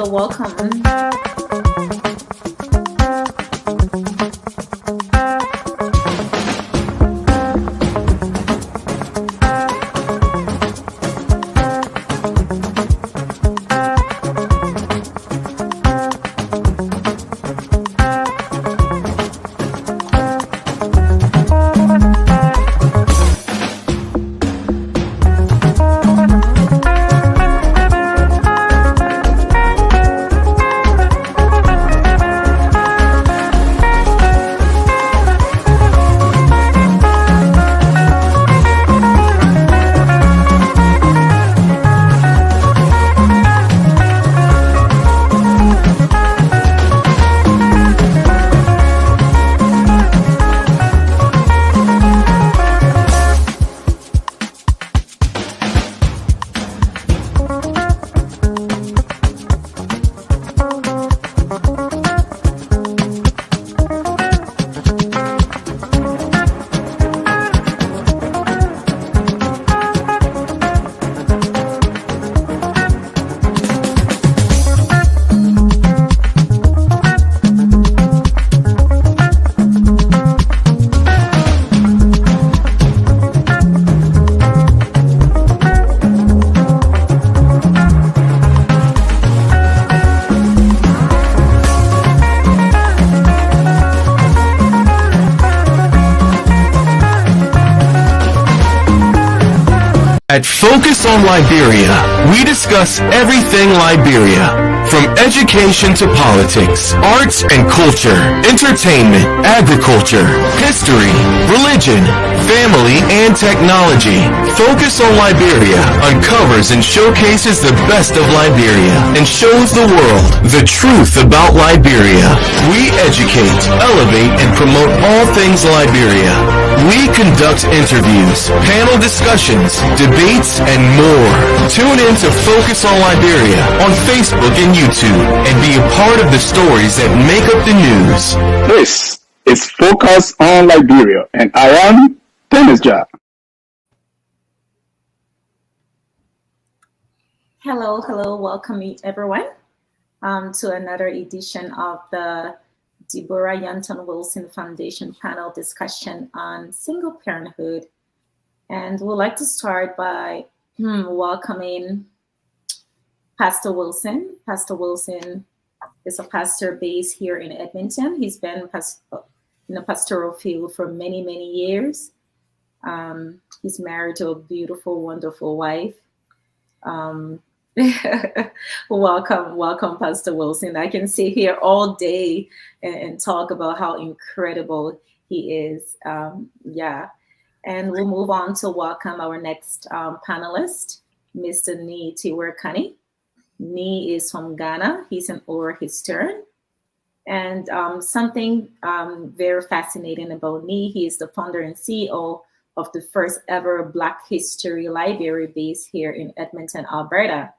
hello, welcome. At Focus on Liberia, we discuss everything Liberia, from education to politics, arts and culture, entertainment, agriculture, history, religion, family, and technology. Focus on Liberia uncovers and showcases the best of Liberia and shows the world the truth about Liberia. We educate, elevate, and promote all things Liberia. We conduct interviews, panel discussions, debates, and more. Tune in to Focus on Liberia on Facebook and YouTube and be a part of the stories that make up the news. This is Focus on Liberia, and I am Dennis Ja. Hello, welcome everyone to another edition of the Deborah Youthon Wilson Foundation panel discussion on single parenthood. And we'd like to start by welcoming Pastor Wilson. Pastor Wilson is a pastor based here in Edmonton. He's been in the pastoral field for many, many years. He's married to a beautiful, wonderful wife. Welcome, Pastor Wilson. I can sit here all day and talk about how incredible he is. And we'll move on to welcome our next panelist, Mr. Nee Tiwerkani. Nee is from Ghana. He's an oral historian. And something very fascinating about Nee, he is the founder and CEO of the first ever Black History Library based here in Edmonton, Alberta.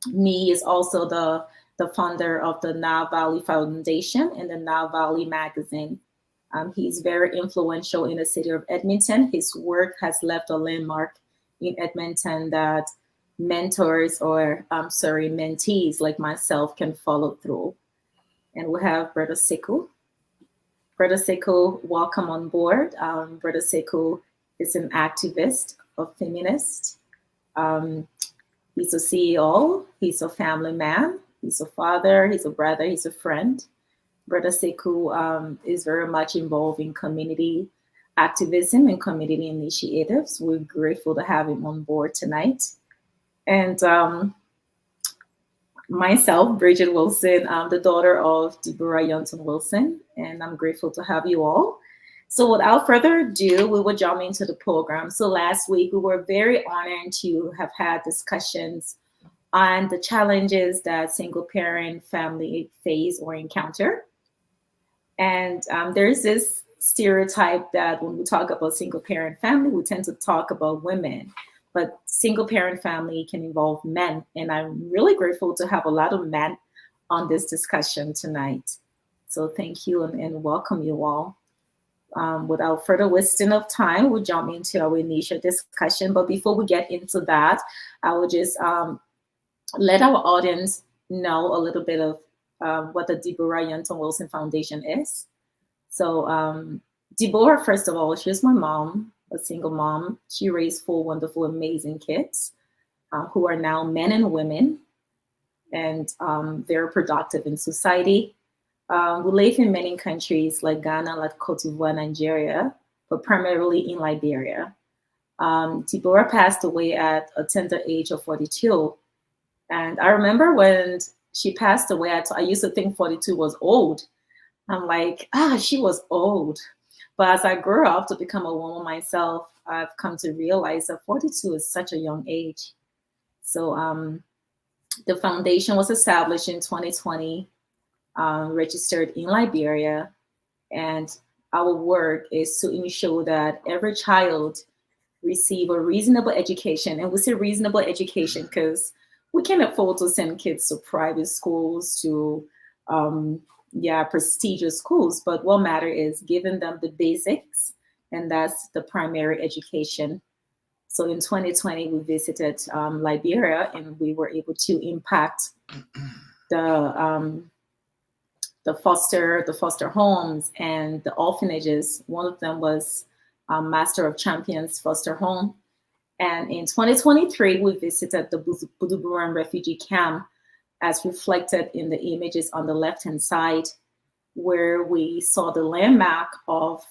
Nee is also the founder of the Nile Valley Foundation and the Nile Valley Magazine. He's very influential in the city of Edmonton. His work has left a landmark in Edmonton that mentors or mentees like myself can follow through. And we have Brother Sekou. Brother Sekou, welcome on board. Brother Sekou is an activist, a feminist. He's a CEO, he's a family man, he's a father, he's a brother, he's a friend. Brother Sekou is very much involved in community activism and community initiatives. We're grateful to have him on board tonight. And myself, Bridget Wilson, I'm the daughter of Deborah Youthon Wilson, and I'm grateful to have you all. So without further ado, we will jump into the program. So last week, we were very honored to have had discussions on the challenges that single parent family face or encounter. And there's this stereotype that when we talk about single parent family, we tend to talk about women, but single parent family can involve men. And I'm really grateful to have a lot of men on this discussion tonight. So thank you and welcome you all. Without further wasting of time, we'll jump into our initial discussion. But before we get into that, I will just let our audience know a little bit of what the Deborah Youthon Wilson Foundation is. So, Deborah, first of all, she's my mom, a single mom. She raised four wonderful, amazing kids who are now men and women and very productive in society. We live in many countries like Ghana, like Cote d'Ivoire, Nigeria, but primarily in Liberia. Deborah passed away at a tender age of 42. And I remember when she passed away, I used to think 42 was old. I'm like, she was old. But as I grew up to become a woman myself, I've come to realize that 42 is such a young age. So the foundation was established in 2020, registered in Liberia. And our work is to ensure that every child receive a reasonable education. And we say reasonable education because we can't afford to send kids to private schools, to prestigious schools. But what matters is giving them the basics, and that's the primary education. So in 2020, we visited Liberia, and we were able to impact the foster homes and the orphanages. One of them was Master of Champions Foster Home. And in 2023, we visited the Buduburan refugee camp, as reflected in the images on the left-hand side, where we saw the landmark of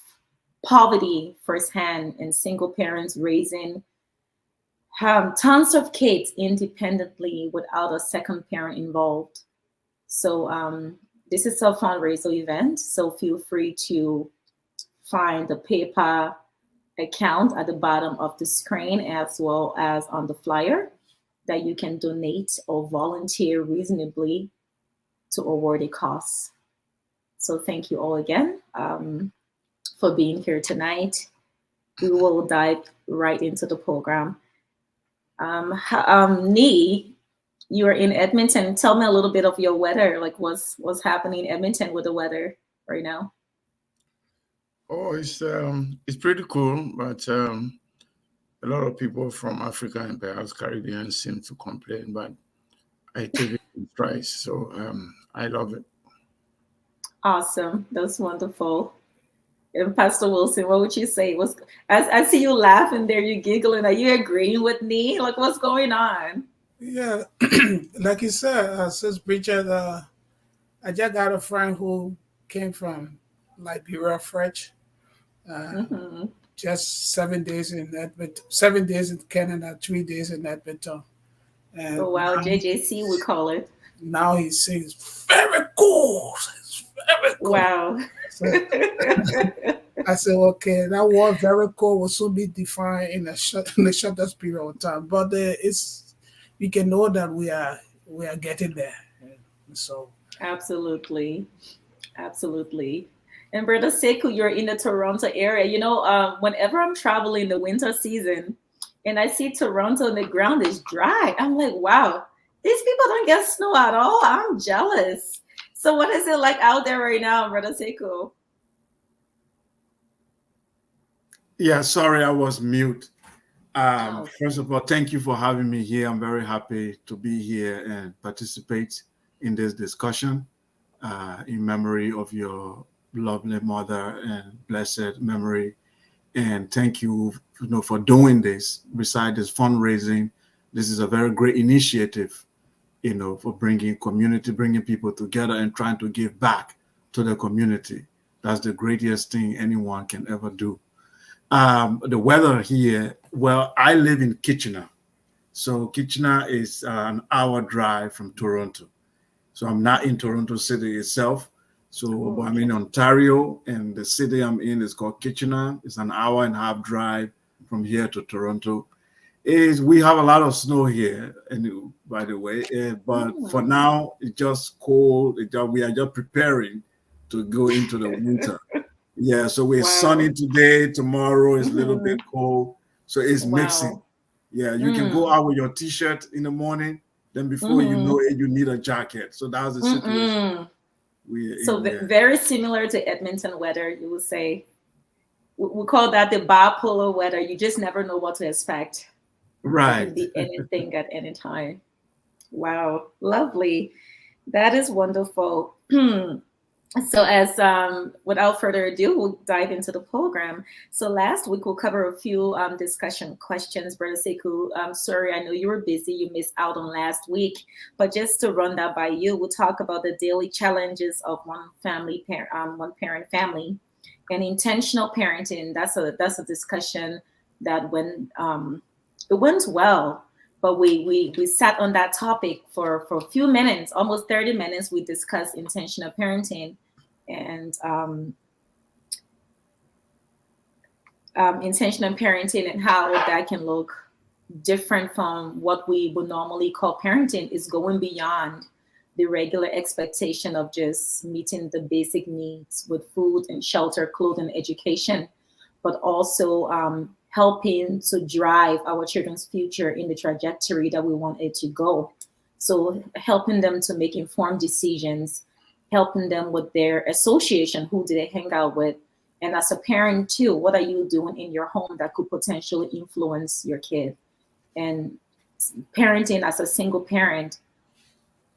poverty firsthand and single parents raising tons of kids independently without a second parent involved. So this is a fundraiser event, so feel free to find the PayPal account at the bottom of the screen, as well as on the flyer, that you can donate or volunteer reasonably to award a cause. So thank you all again for being here tonight. We will dive right into the program. Nee, you are in Edmonton. Tell me a little bit of your weather, like what's happening in Edmonton with the weather right now. Oh, it's pretty cool, but a lot of people from Africa and perhaps Caribbean seem to complain, but I take it in stride, so I love it. Awesome, that's wonderful. And Pastor Wilson, what would you say? I see you laughing there, you giggling. Are you agreeing with me? Like, what's going on? Yeah, like you said, Sis Bridget, I just got a friend who came from Liberia, French. Just 7 days in Edmonton, 7 days in Canada, 3 days in Edmonton. And oh wow, JJC we call it. Now he says very cool. It's very cool. Wow. So, I said, okay, that word very cool will soon be defined in the shortest period of time. But we can know that we are getting there. So absolutely. And Brother Sekou, you're in the Toronto area. You know, whenever I'm traveling the winter season and I see Toronto and the ground is dry, I'm like, wow, these people don't get snow at all. I'm jealous. So what is it like out there right now, Brother Sekou? Yeah, sorry, I was mute. First of all, thank you for having me here. I'm very happy to be here and participate in this discussion in memory of your lovely mother and blessed memory. And thank you, for doing this. Besides this fundraising, this is a very great initiative, for bringing people together and trying to give back to the community. That's the greatest thing anyone can ever do. The weather here, well, I live in Kitchener. So Kitchener is an hour drive from Toronto. So I'm not in Toronto City itself. So I'm in Ontario, and the city I'm in is called Kitchener. It's an hour and a half drive from here to Toronto. We have a lot of snow here, and by the way, but for now, it's just cold. We are just preparing to go into the winter. Yeah, so we're sunny today. Tomorrow is a little bit cold. So it's mixing. Yeah, you can go out with your T-shirt in the morning. Then before you know it, you need a jacket. So that's the situation. Very similar to Edmonton weather, you would say. We call that the bipolar weather. You just never know what to expect. Right. It can be anything at any time. Wow, lovely. That is wonderful. So as without further ado, we'll dive into the program. So last week we'll cover a few discussion questions. Brother Sekou, sorry, I know you were busy. You missed out on last week, but just to run that by you, we'll talk about the daily challenges of one parent family, and intentional parenting. That's a discussion that it went well. But we sat on that topic for a few minutes, almost 30 minutes. We discussed intentional parenting and intentional parenting and how that can look different from what we would normally call parenting. Is going beyond the regular expectation of just meeting the basic needs with food and shelter, clothing, education, but also helping to drive our children's future in the trajectory that we want it to go. So helping them to make informed decisions, helping them with their association, who do they hang out with, and as a parent too, what are you doing in your home that could potentially influence your kid? And parenting as a single parent,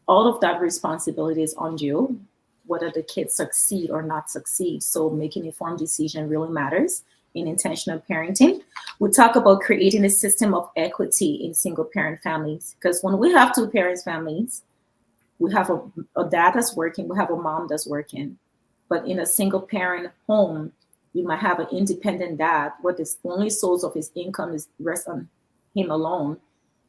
all of that responsibility is on you, whether the kids succeed or not succeed. So making informed decision really matters in intentional parenting. We talk about creating a system of equity in single parent families, because when we have two parents families, we have a dad that's working, we have a mom that's working. But in a single parent home, you might have an independent dad where the only source of his income is rests on him alone,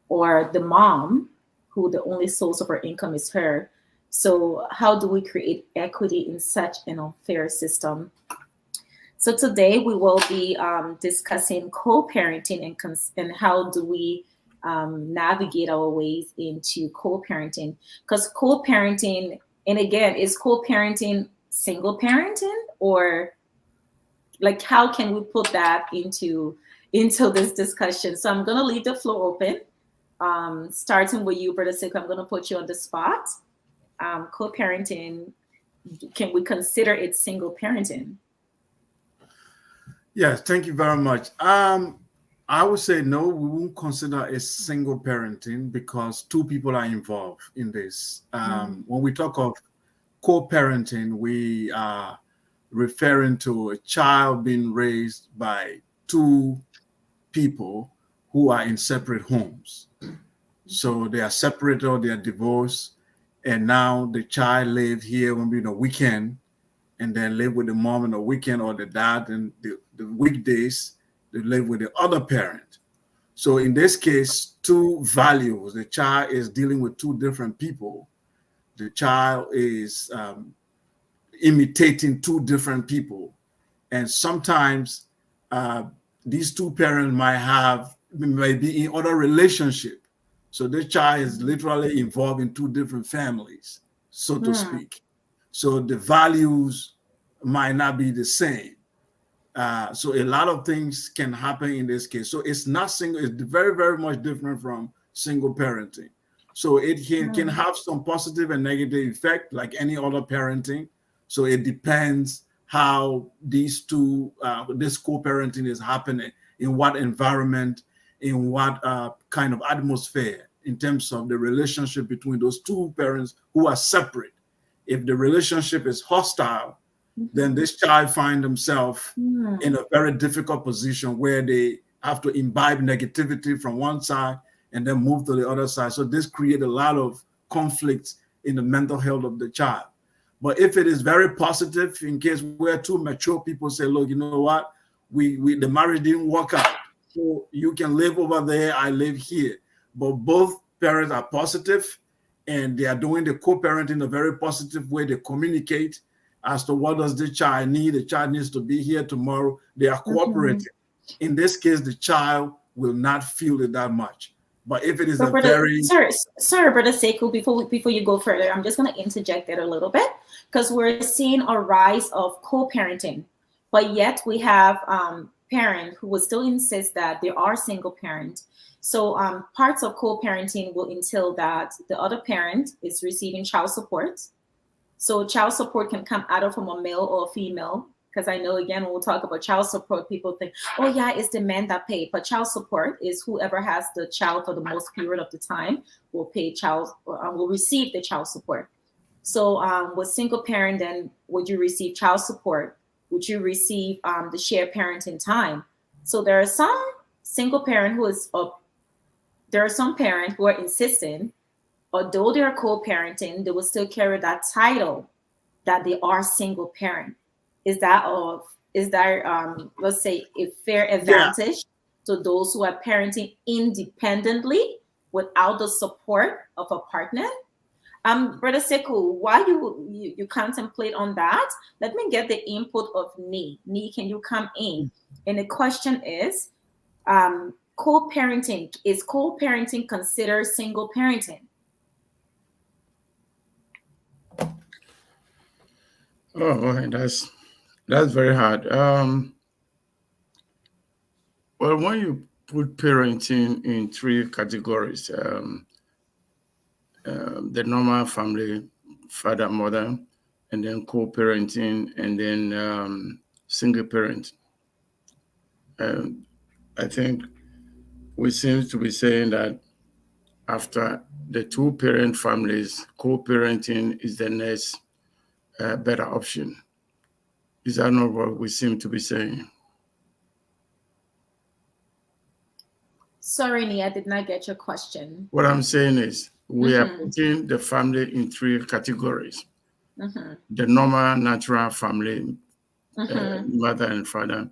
or the mom who the only source of her income is her. So how do we create equity in such an unfair system? So today we will be discussing co-parenting and how do we navigate our ways into co-parenting. Because co-parenting, and again, is co-parenting single parenting, or like how can we put that into this discussion? So I'm going to leave the floor open. Starting with you, Brother Sekou, I'm going to put you on the spot. Co-parenting, can we consider it single parenting? Yes, thank you very much. I would say no, we won't consider a single parenting because two people are involved in this. When we talk of co-parenting, we are referring to a child being raised by two people who are in separate homes. So they are separated or they are divorced, and now the child lives here on the weekend, and then live with the mom on the weekend, or the dad, and the weekdays they live with the other parent. So in this case, two values. The child is dealing with two different people. The child is imitating two different people, and sometimes these two parents may be in other relationship. So this child is literally involved in two different families, so to speak. So the values might not be the same. So a lot of things can happen in this case. So it's not single, it's very, very much different from single parenting. So it can have some positive and negative effect like any other parenting. So it depends how these two, this co-parenting is happening, in what environment, in what kind of atmosphere, in terms of the relationship between those two parents who are separate. If the relationship is hostile, then this child finds themselves in a very difficult position where they have to imbibe negativity from one side and then move to the other side. So this creates a lot of conflict in the mental health of the child. But if it is very positive, in case where two mature people say, look, you know what, the marriage didn't work out, so you can live over there, I live here. But both parents are positive and they are doing the co-parenting in a very positive way. They communicate as to what does the child need. The child needs to be here tomorrow. They are cooperating. In this case, the child will not feel it that much. But if it is Sorry, Brother Sekou, before you go further, I'm just going to interject there a little bit, because we're seeing a rise of co-parenting, but yet we have parents who will still insist that they are single parent. So parts of co-parenting will entail that the other parent is receiving child support. So child support can come either from a male or a female because I know, again, when we'll talk about child support, people think, oh yeah, it's the men that pay. But child support is whoever has the child for the most period of the time will receive the child support. So with single parent, then would you receive child support? Would you receive the shared parenting time? So there are some single parent there are some parents who are insisting, although they're co-parenting, they will still carry that title that they are single parent. Is that let's say, a fair advantage to those who are parenting independently without the support of a partner? Brother Sekou, while you contemplate on that, let me get the input of Nee. Nee, can you come in? And the question is, co-parenting, is co-parenting considered single parenting? Oh boy, that's very hard. Well, when you put parenting in three categories, the normal family, father, mother, and then co-parenting, and then single parent. I think we seem to be saying that after the two-parent families, co-parenting is the next better option. Is that not what we seem to be saying? Sorry, Nee, I did not get your question. What I'm saying is we are putting the family in three categories. The normal, natural family, mother and father,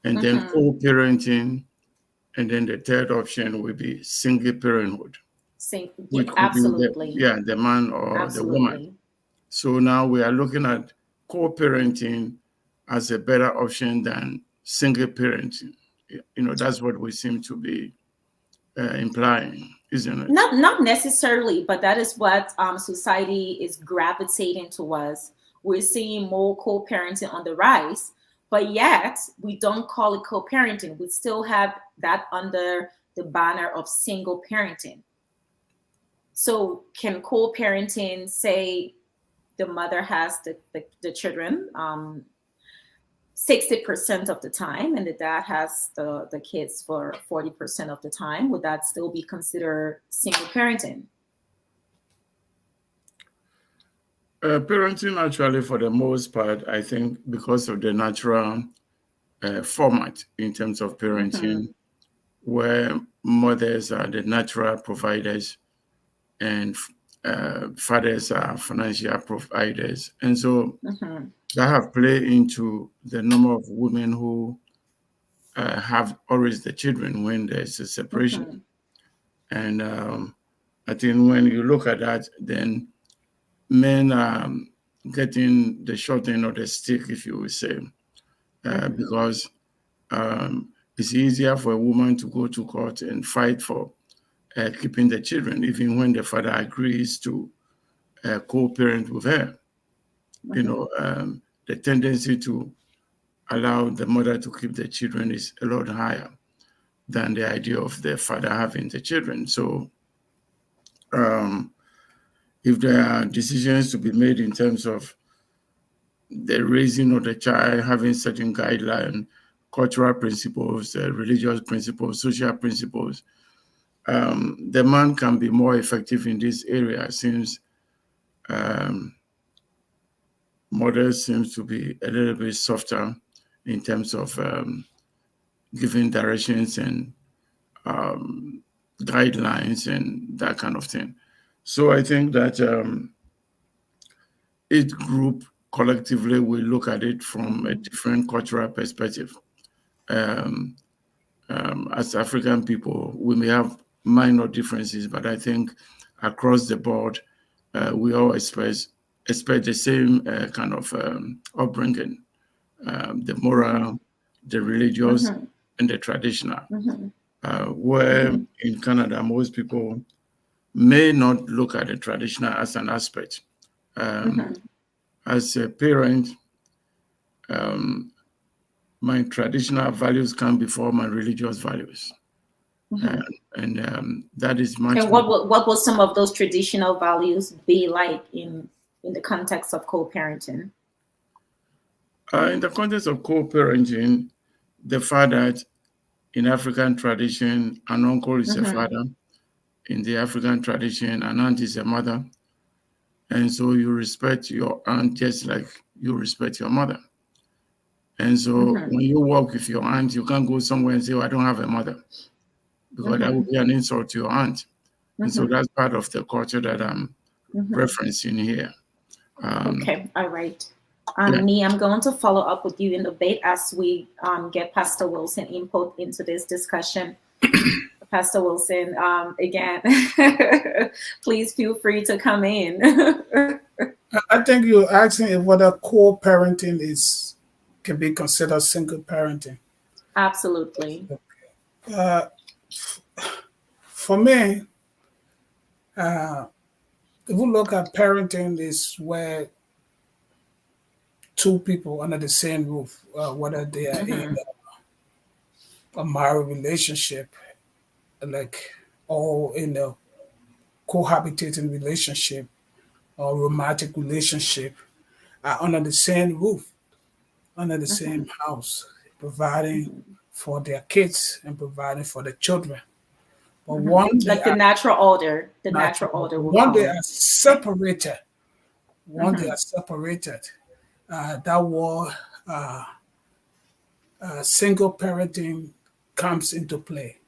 and then co-parenting, and then the third option will be single parenthood. Absolutely. The man or the woman. So now we are looking at co-parenting as a better option than single parenting. That's what we seem to be implying, isn't it? Not necessarily, but that is what society is gravitating towards. We're seeing more co-parenting on the rise, but yet we don't call it co-parenting. We still have that under the banner of single parenting. So can co-parenting say the mother has the children 60% of the time and the dad has the kids for 40% of the time? Would that still be considered single parenting? Parenting, actually, for the most part, I think because of the natural format in terms of parenting, where mothers are the natural providers and fathers are financial providers. And so that have played into the number of women who have always the children when there's a separation. And I think when you look at that, then men are getting the short end of the stick, if you will say, because it's easier for a woman to go to court and fight for keeping the children, even when the father agrees to co-parent with her. The tendency to allow the mother to keep the children is a lot higher than the idea of the father having the children. So if there are decisions to be made in terms of the raising of the child, having certain guidelines, cultural principles, religious principles, social principles, the man can be more effective in this area since mother seems to be a little bit softer in terms of giving directions and guidelines and that kind of thing. So I think that each group collectively will look at it from a different cultural perspective. As African people, we may have minor differences, but I think across the board, we all expect the same kind of upbringing, the moral, the religious, and the traditional. Where in Canada, most people may not look at the traditional as an aspect. As a parent, my traditional values come before my religious values. And that is much. And what will some of those traditional values be like in the context of co-parenting? In the context of co-parenting, the father in African tradition, an uncle is a father. In the African tradition, an aunt is a mother. And so you respect your aunt just like you respect your mother. And so when you walk with your aunt, you can't go somewhere and say, oh, I don't have a mother, because that would be an insult to your aunt. And so that's part of the culture that I'm referencing here. Okay, all right. Yeah. Nee, I'm going to follow up with you in a bit as we get Pastor Wilson input into this discussion. Pastor Wilson, again, please feel free to come in. I think you're asking if whether co-parenting can be considered single parenting. Absolutely. For me, if we look at parenting, is where two people under the same roof, whether they are in a married relationship, or in a cohabitating relationship or romantic relationship, are under the same roof, under the same house, providing for their kids and providing for the children. But one day, like the natural order, one they are separated. One they are separated. That war, single parenting comes into play.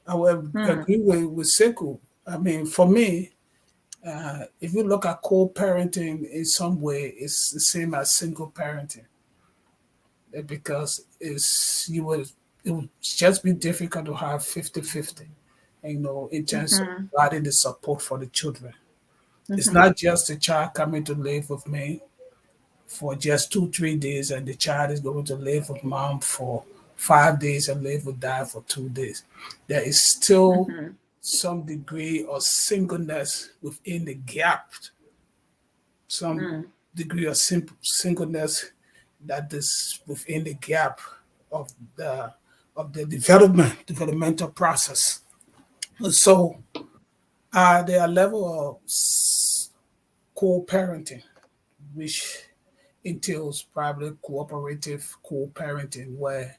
I will agree with Sekou. I mean, for me, if you look at co-parenting in some way, it's the same as single parenting, because it would just be difficult to have 50-50, in terms of providing the support for the children. It's not just the child coming to live with me for just 2-3 days, and the child is going to live with mom for 5 days and live with dad for 2 days. There is still some degree of singleness within the gap, some degree of singleness that is within the gap of the developmental process. So there are level of co-parenting, which entails probably cooperative co-parenting, where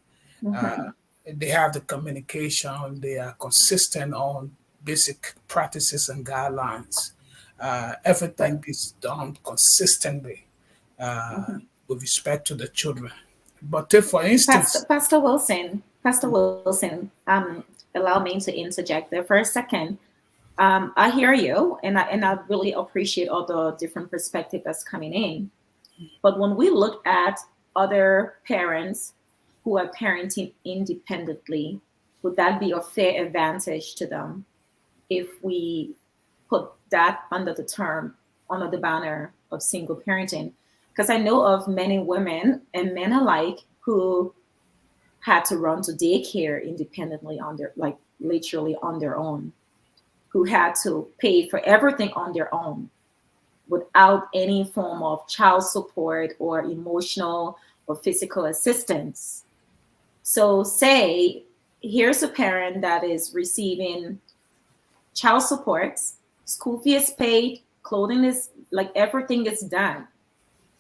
they have the communication, they are consistent on basic practices and guidelines. Everything is done consistently with respect to the children. But if, for instance, Pastor Wilson, allow me to interject there for a second. I hear you, and I really appreciate all the different perspectives that's coming in. But when we look at other parents who are parenting independently, would that be a fair advantage to them if we put that under the banner of single parenting? Because I know of many women and men alike who had to run to daycare independently literally on their own, who had to pay for everything on their own without any form of child support or emotional or physical assistance. So say, here's a parent that is receiving child support, school fee is paid, clothing is, everything is done.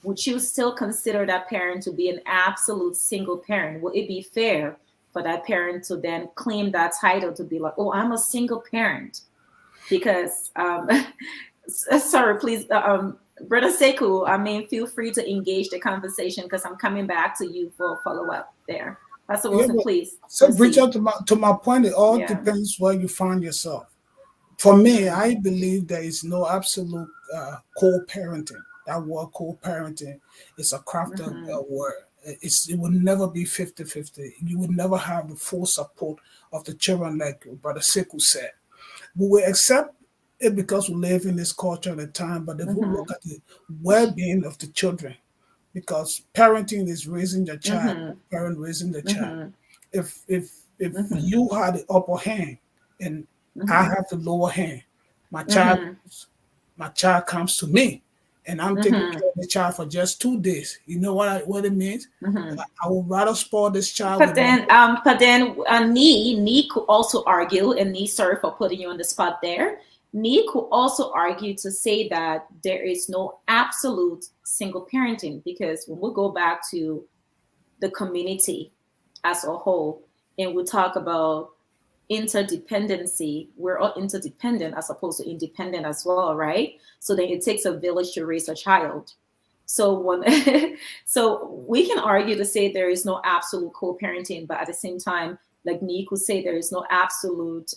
Would you still consider that parent to be an absolute single parent? Would it be fair for that parent to then claim that title to be like, oh, I'm a single parent? Because, sorry, please, Brother Sekou, feel free to engage the conversation, because I'm coming back to you for a follow-up there. Pastor Wilson, please. So, Richard, to my point, it all depends where you find yourself. For me, I believe there is no absolute co-parenting. That word co-parenting is a crafted word. It will never be 50-50. You will never have the full support of the children, like Brother Sekou said. We will accept it because we live in this culture at the time, but if we look at the well-being of the children, because parenting is raising the child, parent raising the child. If you had the upper hand and I have the lower hand, my child comes to me, and I'm taking care of the child for just 2 days. You know what it means? I would rather spoil this child. But then Nee could also argue, and Nee, sorry for putting you on the spot there. Nii could also argue to say that there is no absolute single parenting, because when we go back to the community as a whole and we talk about interdependency, we're all interdependent as opposed to independent as well, right? So then it takes a village to raise a child. So so we can argue to say there is no absolute co-parenting, but at the same time, like Nii could say, there is no absolute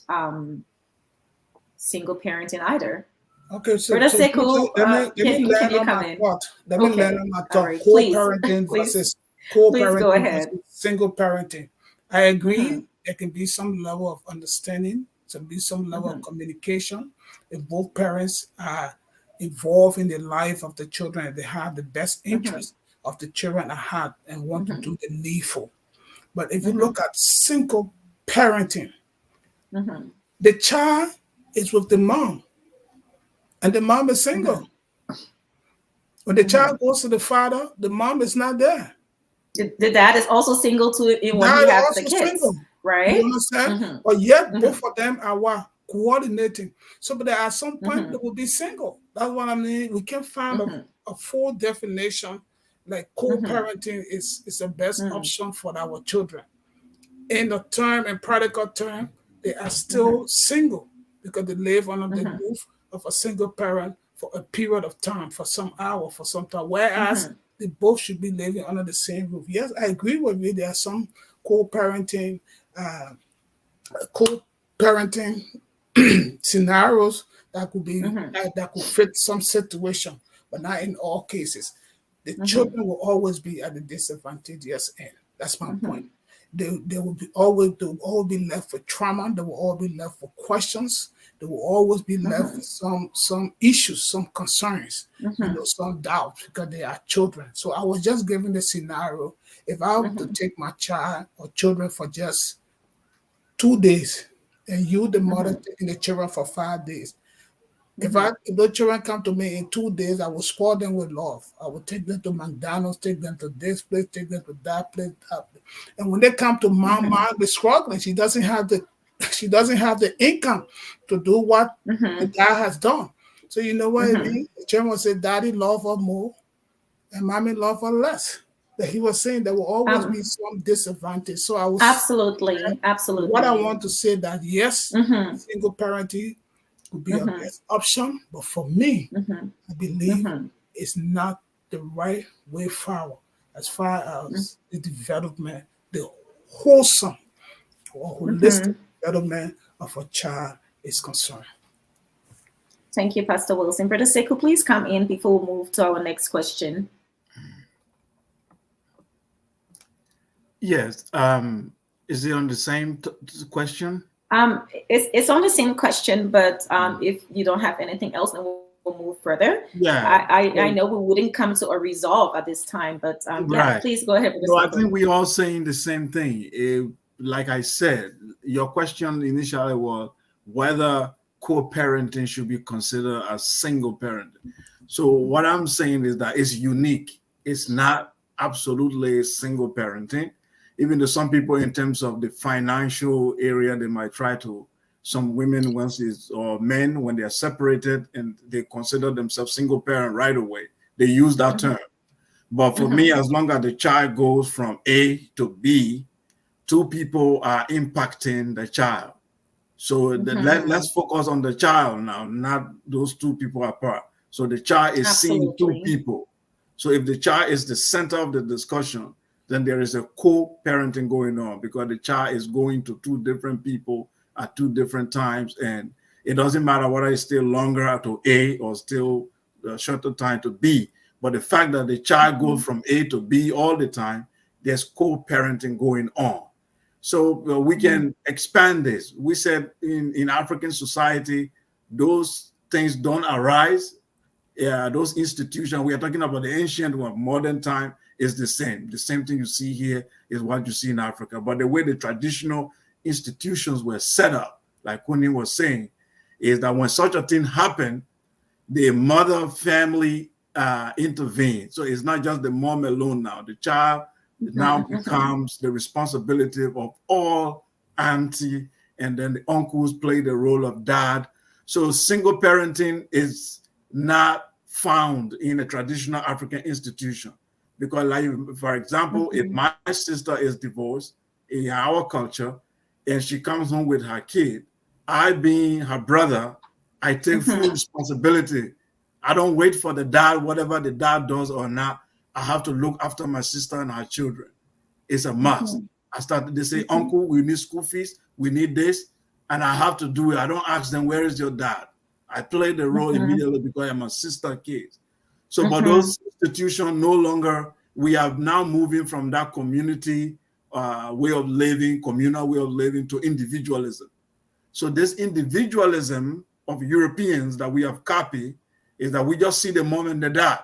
single parenting either. Okay, so, Brother so Sekou, let me can land you on come my in? thought. Let me Okay. land on my All thought. right. Please. Co-parenting Please. versus Please go co-parenting ahead. versus single parenting. I agree. There can be some level of understanding, there can be some level of communication. If both parents are involved in the life of the children, and they have the best interest of the children at heart and want to do the needful. But if you look at single parenting, the child is with the mom, and the mom is single. When the child goes to the father, the mom is not there. The dad is also single too when Dad he has also the kids, single. right? You understand? But yet both of them are what? Coordinating. So, but at some point they will be single. That's what I mean. We can't find a full definition. Like co-parenting is the best option for our children. In the term and practical term, they are still single because they live under the roof of a single parent for a period of time, for some hour, for some time. Whereas they both should be living under the same roof. Yes, I agree with you. There are some co-parenting scenarios that could be that could fit some situation, but not in all cases. The children will always be at the disadvantageous end. That's my point. They will always be left with trauma. They will all be left with questions. They will always be left with some issues, some concerns, some doubts because they are children. So I was just giving the scenario. If I were to take my child or children for just 2 days, and you, the mother, taking the children for 5 days. If those children come to me in 2 days, I will spoil them with love. I will take them to McDonald's, take them to this place, take them to that place. And when they come to mom, they're struggling. She doesn't have the income to do what the dad has done. So you know what I mean? The children will say, Daddy love her more, and Mommy love her less. That he was saying there will always be some disadvantage. So I was absolutely. What I want to say that yes, single parenting could be a best option, but for me, I believe it's not the right way forward as far as the development, the wholesome or holistic development of a child is concerned. Thank you, Pastor Wilson. Brother Sekou, please come in before we move to our next question. Yes. Is it on the same question? It's on the same question, but if you don't have anything else, then we'll move further. Yeah. I know we wouldn't come to a resolve at this time, but yeah, please go ahead. No, I think we're all saying the same thing. Like I said, your question initially was whether co-parenting should be considered as single parenting. So what I'm saying is that it's unique. It's not absolutely single parenting. Even though some people, in terms of the financial area, they might try to, some women, or men, when they are separated and they consider themselves single parent right away, they use that term. But for me, as long as the child goes from A to B, two people are impacting the child. So let's focus on the child now, not those two people apart. So the child is seeing two people. So if the child is the center of the discussion, then there is a co-parenting going on because the child is going to two different people at two different times. And it doesn't matter whether it's still longer to A or still a shorter time to B. But the fact that the child goes from A to B all the time, there's co-parenting going on. So we can expand this. We said in African society, those things don't arise. Those institutions, we are talking about the ancient one, modern time, is the same. The same thing you see here is what you see in Africa. But the way the traditional institutions were set up, like Kuni was saying, is that when such a thing happened, the mother family intervened. So it's not just the mom alone now. The child now becomes the responsibility of all auntie, and then the uncles play the role of dad. So single parenting is not found in a traditional African institution. Because, like, for example, if my sister is divorced in our culture and she comes home with her kid, I, being her brother, I take full responsibility. I don't wait for the dad, whatever the dad does or not. I have to look after my sister and her children. It's a must. They say, uncle, we need school fees, we need this, and I have to do it. I don't ask them, where is your dad? I play the role immediately because I'm a sister kid. So, but those institutions no longer, we are now moving from that community way of living, communal way of living, to individualism. So this individualism of Europeans that we have copied is that we just see the mom and the dad.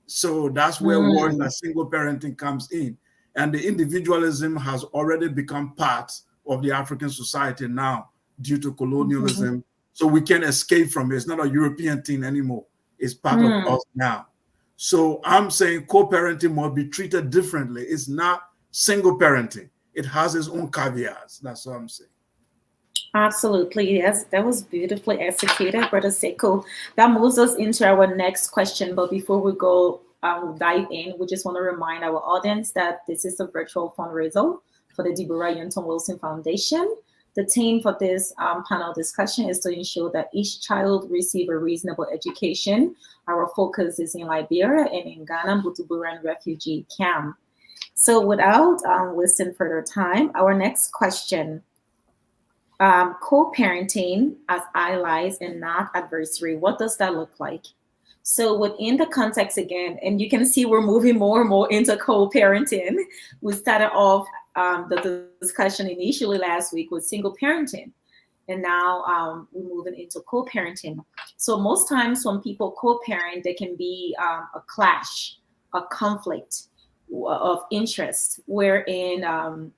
So that's where words like single parenting comes in. And the individualism has already become part of the African society now due to colonialism. So we can't escape from it. It's not a European thing anymore. It's part of us now. So I'm saying co-parenting must be treated differently. It's not single parenting. It has its own caveats. That's what I'm saying. Absolutely. Yes, that was beautifully executed, Brother Sekou. That moves us into our next question. But before we go dive in, we just want to remind our audience that this is a virtual fundraiser for the Deborah Youthon Wilson Foundation. The theme for this panel discussion is to ensure that each child receive a reasonable education. Our focus is in Liberia and in Ghana, Butuburan refugee camp. So without wasting further time, our next question. Co-parenting as allies and not adversary. What does that look like? So within the context again, and you can see we're moving more and more into co-parenting. We started off the discussion initially last week with single parenting, and now we're moving into co-parenting. So most times when people co-parent, there can be a clash, a conflict of interest, wherein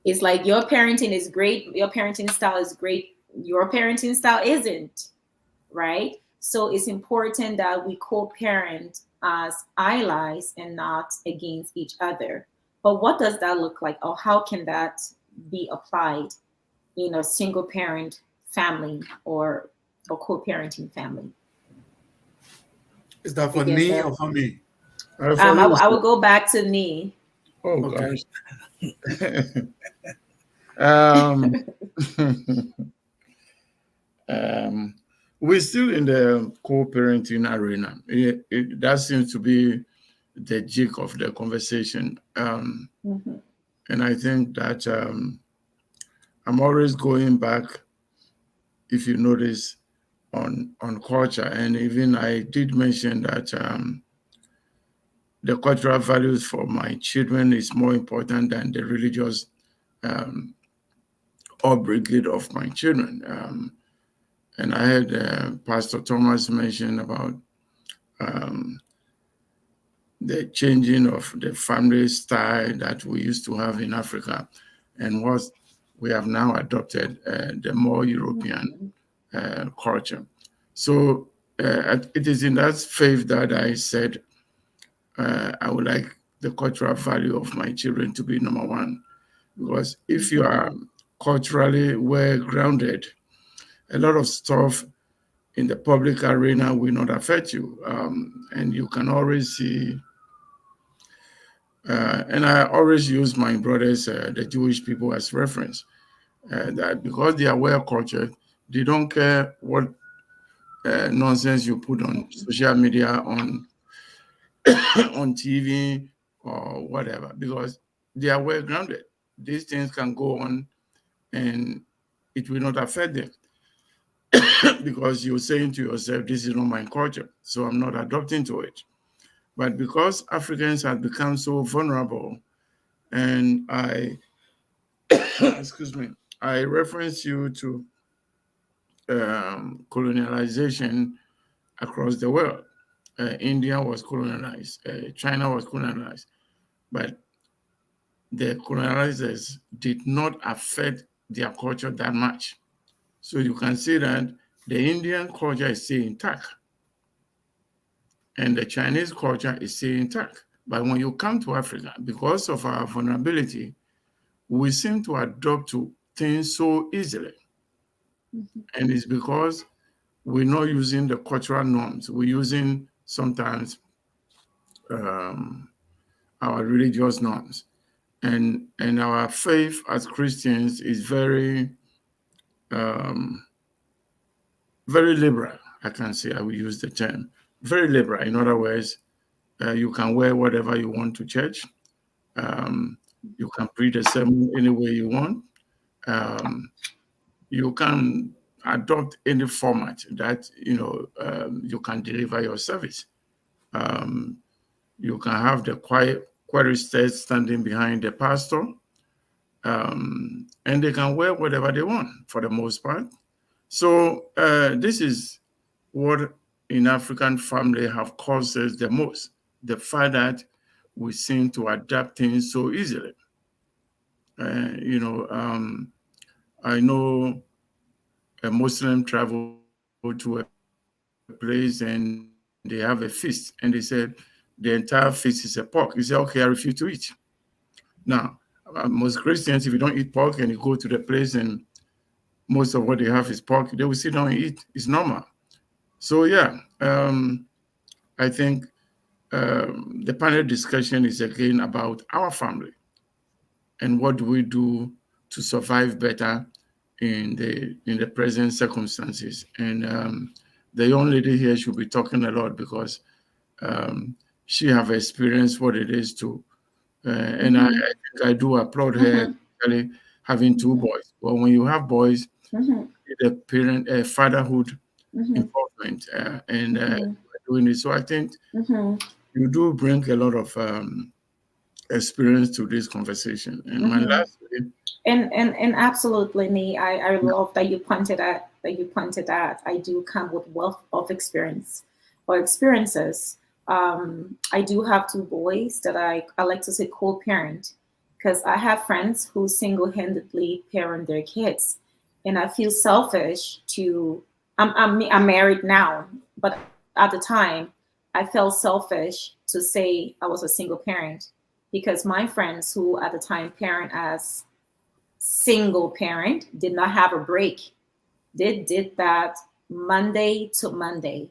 it's like your parenting is great, your parenting style is great, your parenting style isn't, right? So it's important that we co-parent as allies and not against each other. But what does that look like, or how can that be applied in a single parent family or a co-parenting family? Is that for me or for me? I will go back to me. Oh, Okay. gosh. We're still in the co-parenting arena. That seems to be the jig of the conversation. And I think that I'm always going back, if you notice, on culture. And even I did mention that the cultural values for my children is more important than the religious upbringing of my children. And I heard Pastor Thomas mention about the changing of the family style that we used to have in Africa and what we have now adopted, the more European culture. So it is in that faith that I said I would like the cultural value of my children to be number one. Because if you are culturally well grounded, a lot of stuff in the public arena will not affect you. And you can always see, and I always use my brothers, the Jewish people, as reference, that because they are well cultured, they don't care what nonsense you put on social media, on TV or whatever, because they are well grounded. These things can go on and it will not affect them because you're saying to yourself, this is not my culture, so I'm not adopting to it. But because Africans have become so vulnerable, and I, excuse me, I reference you to colonialization across the world. India was colonized, China was colonized, but the colonizers did not affect their culture that much. So you can see that the Indian culture is still intact and the Chinese culture is still intact. But when you come to Africa, because of our vulnerability, we seem to adopt to things so easily. And it's because we're not using the cultural norms. We're using sometimes our religious norms. And our faith as Christians is very, very liberal. I can say, I will use the term, very liberal. In other words, you can wear whatever you want to church. You can preach a sermon any way you want. You can adopt any format that you can deliver your service. You can have the choristers standing behind the pastor, and they can wear whatever they want for the most part. So this is what in African family have caused us the most, the fact that we seem to adapt things so easily. I know a Muslim traveled to a place and they have a feast, and they said the entire feast is a pork. He said, okay, I refuse to eat. Now, most Christians, if you don't eat pork and you go to the place and most of what they have is pork, they will sit down and eat. It's normal. So yeah, I think the panel discussion is again about our family and what do we do to survive better in the present circumstances. And the young lady here should be talking a lot because she have experienced what it is to, and I think I do applaud her having two boys. But when you have boys, the fatherhood involvement and doing it. So I think you do bring a lot of experience to this conversation. And my last and absolutely, me. I love that you pointed at I do come with wealth of experience or experiences. I do have two boys that I like to say co-parent, because I have friends who single-handedly parent their kids, and I feel selfish to. I'm married now, but at the time, I felt selfish to say I was a single parent, because my friends who at the time parent as single parent did not have a break. They did that Monday to Monday.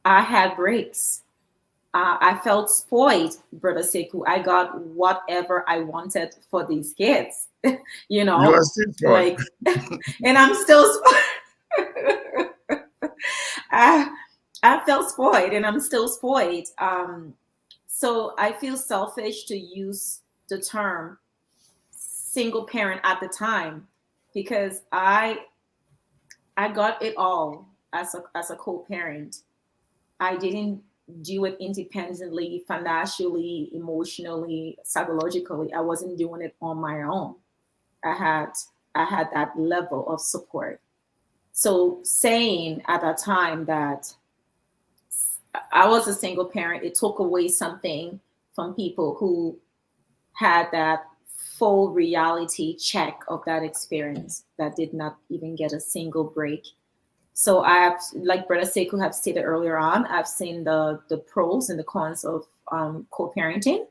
I had breaks. I felt spoiled, Brother Sekou. I got whatever I wanted for these kids. you are still like, and I'm still spoiled. I felt spoiled, and I'm still spoiled. So I feel selfish to use the term single parent at the time, because I got it all as a co-parent. I didn't do it independently, financially, emotionally, psychologically. I wasn't doing it on my own. I had that level of support. So saying at that time that I was a single parent, it took away something from people who had that full reality check of that experience, that did not even get a single break. So I have, like Brother Sekou have stated earlier on, I've seen the pros and the cons of co-parenting.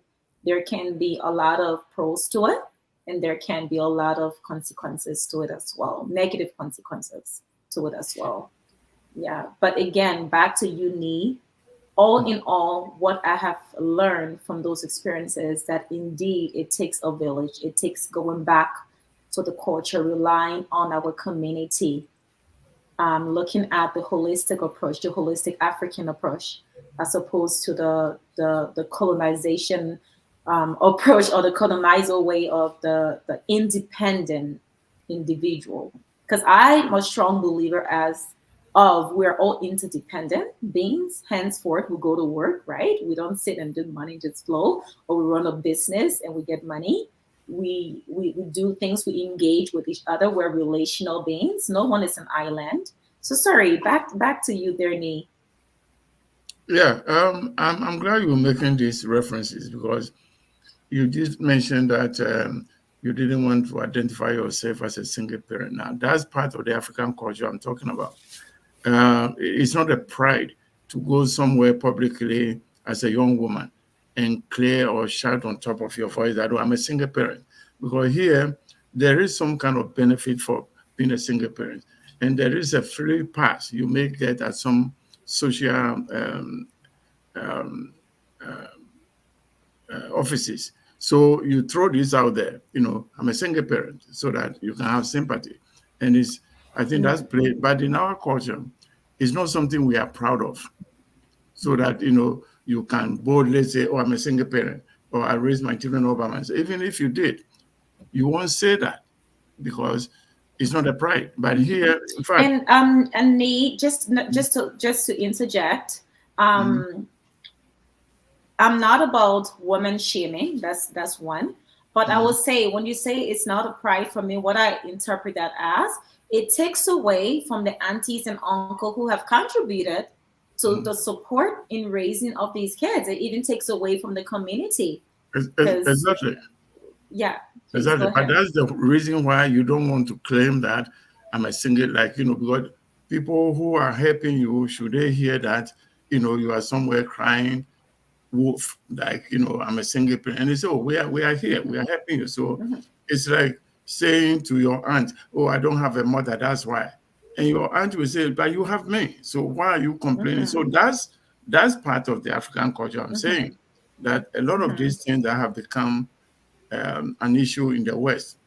There can be a lot of pros to it, and there can be a lot of consequences to it as well, negative consequences to it as well. Yeah, but again, back to you, Nee. All in all, what I have learned from those experiences, that indeed it takes a village. It takes going back to the culture, relying on our community, looking at the holistic approach, the holistic African approach, as opposed to the colonization approach, or the colonizer way of the independent individual. Because I'm a strong believer of we're all interdependent beings. Henceforth, we go to work, right? We don't sit and do money just flow, or we run a business and we get money. We do things, we engage with each other. We're relational beings. No one is an island. So sorry, back to you there, Nee. Yeah, I'm glad you were making these references, because you did mention that you didn't want to identify yourself as a single parent. Now, that's part of the African culture I'm talking about. It's not a pride to go somewhere publicly as a young woman and clear or shout on top of your voice that, oh, I'm a single parent. Because here, there is some kind of benefit for being a single parent. and there is a free pass you may get at some social offices. So you throw this out there, I'm a single parent, so that you can have sympathy. And I think that's played, but in our culture, it's not something we are proud of. So that, you can boldly say, oh, I'm a single parent, or I raised my children all by myself. Even if you did, you won't say that because it's not a pride. But here, in fact, and Nate, just to interject, I'm not about woman shaming. That's one. But I will say, when you say it's not a pride for me, what I interpret that as, it takes away from the aunties and uncle who have contributed to the support in raising of these kids. It even takes away from the community. Exactly. Yeah. Exactly. But that's the reason why you don't want to claim that I'm a single, because people who are helping you, should they hear that, you are somewhere crying, wolf, I'm a single parent, and they say, oh, we are here, we are helping you. So it's like saying to your aunt, oh, I don't have a mother, that's why. And your aunt will say, but you have me, so why are you complaining? So that's part of the African culture. I'm saying that a lot of these things that have become an issue in the West,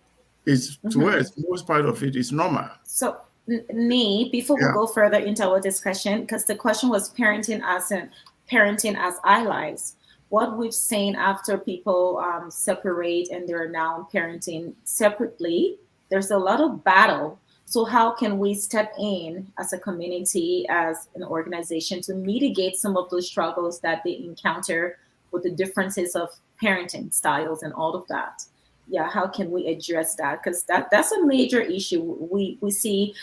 is to us, most part of it is normal. So before we go further into our discussion, because the question was parenting as allies. What we've seen after people separate and they're now parenting separately, there's a lot of battle. So how can we step in as a community, as an organization, to mitigate some of those struggles that they encounter with the differences of parenting styles and all of that? Yeah, how can we address that? Because that's a major issue. We see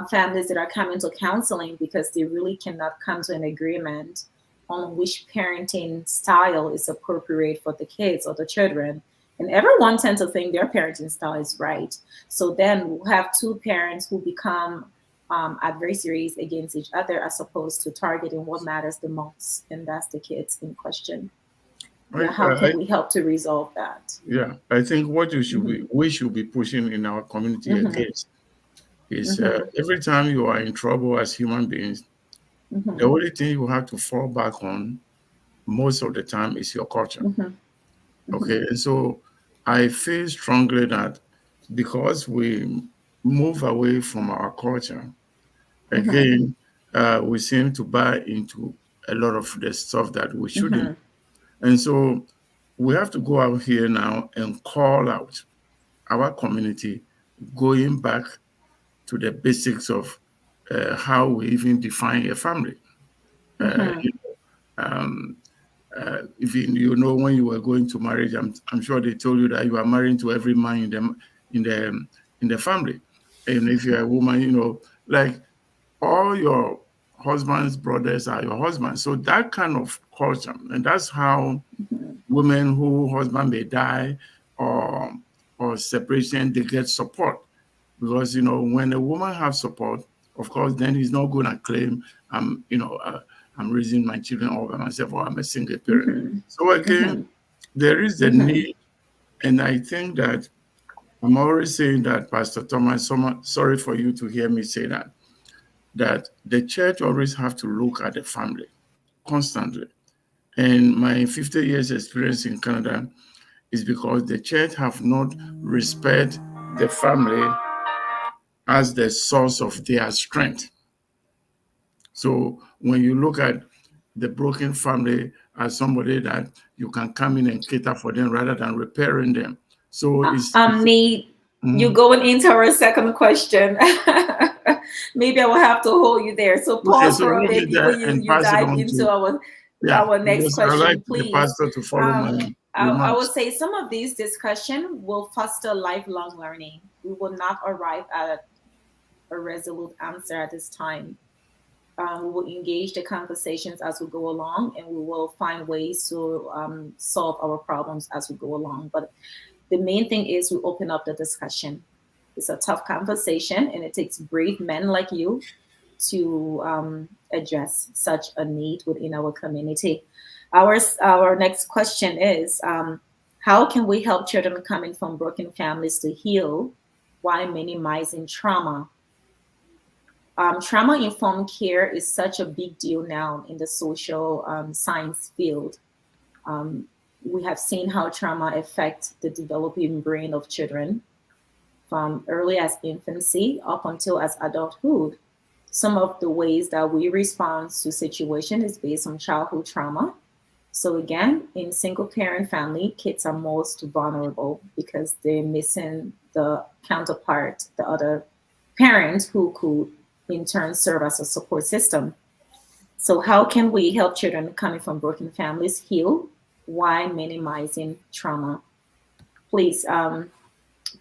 families that are coming to counseling because they really cannot come to an agreement on which parenting style is appropriate for the kids or the children. And everyone tends to think their parenting style is right. So then we'll have two parents who become adversaries against each other, as opposed to targeting what matters the most, and that's the kids in question. Yeah, how can we help to resolve that? Yeah, I think what we should be pushing in our community against is every time you are in trouble as human beings, the only thing you have to fall back on most of the time is your culture. Okay, and so I feel strongly that because we move away from our culture, again, we seem to buy into a lot of the stuff that we shouldn't. And so we have to go out here now and call out our community, going back to the basics of how we even define a family. If when you were going to marriage, I'm sure they told you that you are married to every man in the family. And if you're a woman, like all your husband's brothers are your husbands. So that kind of culture, and that's how women who husband may die or separation, they get support. Because when a woman has support, of course, then he's not going to claim I'm raising my children all by myself, or I'm a single parent. So again, there is a need, and I think that I'm always saying that, Pastor Thomas, sorry for you to hear me say that the church always have to look at the family constantly. And my 50 years experience in Canada is because the church have not respect the family as the source of their strength. So when you look at the broken family as somebody that you can come in and cater for them rather than repairing them. So you're going into our second question. Maybe I will have to hold you there. So pause for a bit before you dive into our next question, like please. The pastor to follow my I would say some of these discussions will foster lifelong learning. We will not arrive at a resolute answer at this time. We will engage the conversations as we go along, and we will find ways to solve our problems as we go along. But the main thing is we open up the discussion. It's a tough conversation, and it takes brave men like you to address such a need within our community. Our next question is, how can we help children coming from broken families to heal while minimizing trauma? trauma-informed care is such a big deal now in the social science field. We have seen how trauma affects the developing brain of children from early as infancy up until as adulthood. Some of the ways that we respond to situation is based on childhood trauma. So again, in single parent family, kids are most vulnerable because they're missing the counterpart, the other parent who could in turn serve as a support system. So how can we help children coming from broken families heal while minimizing trauma? Please,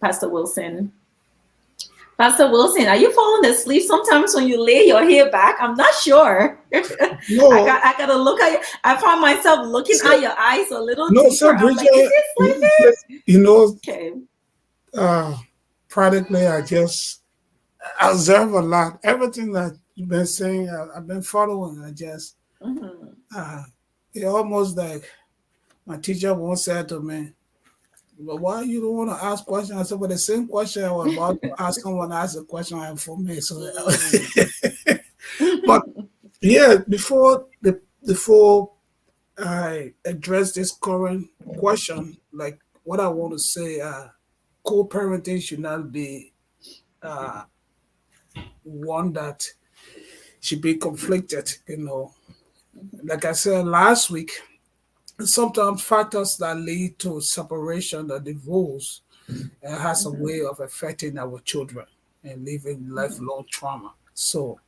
Pastor Wilson. Pastor Wilson, are you falling asleep sometimes when you lay your hair back? I'm not sure. No. I gotta look at you. I found myself looking at your eyes a little No, deeper. so I'm Bridget, like, is it sleeping? you know, Okay. practically I just observe a lot. Everything that you've been saying, I've been following. I just, it almost like my teacher once said to me, "But why you don't want to ask questions?" I said, "But the same question I was about to ask someone asked a question I have for me." So, but yeah, before I address this current question, like what I want to say, co-parenting should not be one that should be conflicted. Like I said last week, sometimes factors that lead to separation or divorce has a way of affecting our children and leaving lifelong trauma. So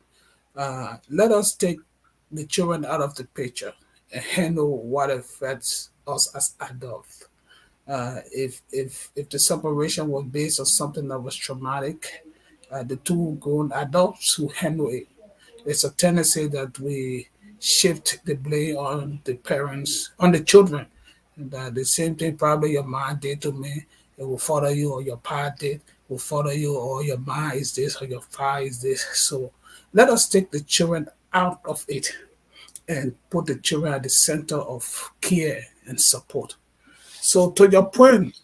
let us take the children out of the picture and handle what affects us as adults. If the separation was based on something that was traumatic, the two grown adults who handle it. There's a tendency that we shift the blame on the parents, on the children. And the same thing probably your mom did to me, it will follow you, or your pa did, will follow you, or your mom is this, or your father is this. So let us take the children out of it and put the children at the center of care and support. So to your point,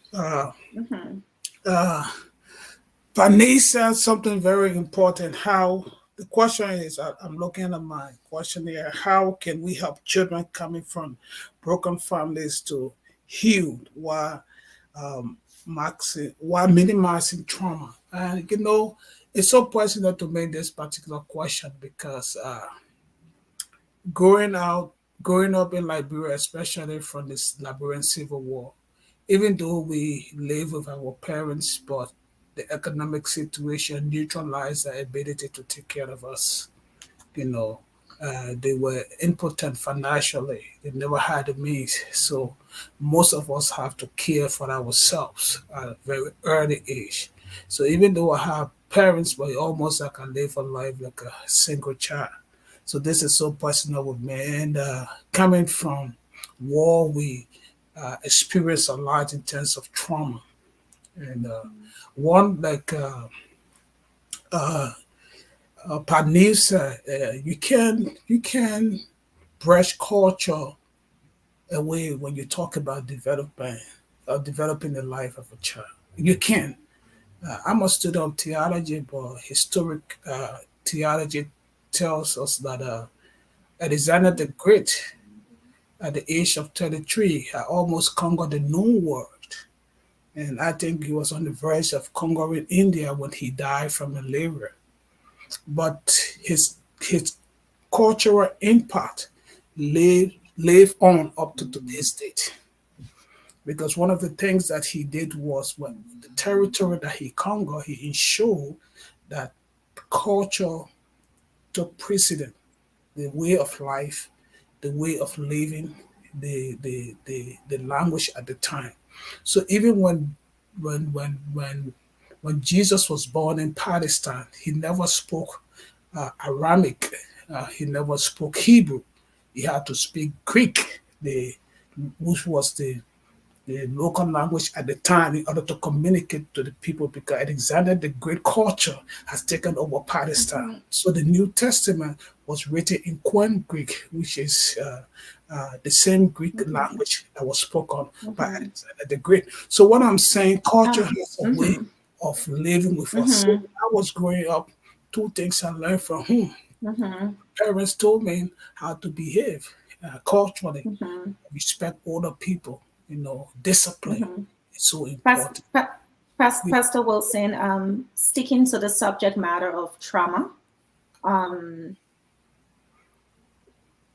Vanessa said something very important. How the question is, I'm looking at my question here. How can we help children coming from broken families to heal while minimizing trauma? And it's so personal to me this particular question because growing up in Liberia, especially from this Liberian Civil War, even though we live with our parents, but the economic situation neutralized their ability to take care of us. They were impotent financially. They never had the means. So most of us have to care for ourselves at a very early age. So even though I have parents, but almost I can live a life like a single child. So this is so personal with me. And coming from war, we experience a lot in terms of trauma. And one like Panisa, you can brush culture away when you talk about developing the life of a child. You can. I'm a student of theology, but historic theology tells us that Alexander the Great, at the age of 33, had almost conquered the known world. And I think he was on the verge of conquering India when he died from malaria. But his cultural impact live on up to today's date. Because one of the things that he did was when the territory that he conquered, he ensured that culture took precedent, the way of life, the way of living, the language at the time. So even when Jesus was born in Palestine, he never spoke Aramaic. He never spoke Hebrew. He had to speak Greek, which was the local language at the time in order to communicate to the people because Alexander the Great culture has taken over Palestine. So the New Testament was written in Koine Greek, which is the same Greek language that was spoken by Alexander the Great. So what I'm saying, culture has a way of living with us. So when I was growing up, two things I learned from him. Parents told me how to behave culturally, respect older people, discipline. It's so important. Pastor Wilson, sticking to the subject matter of trauma.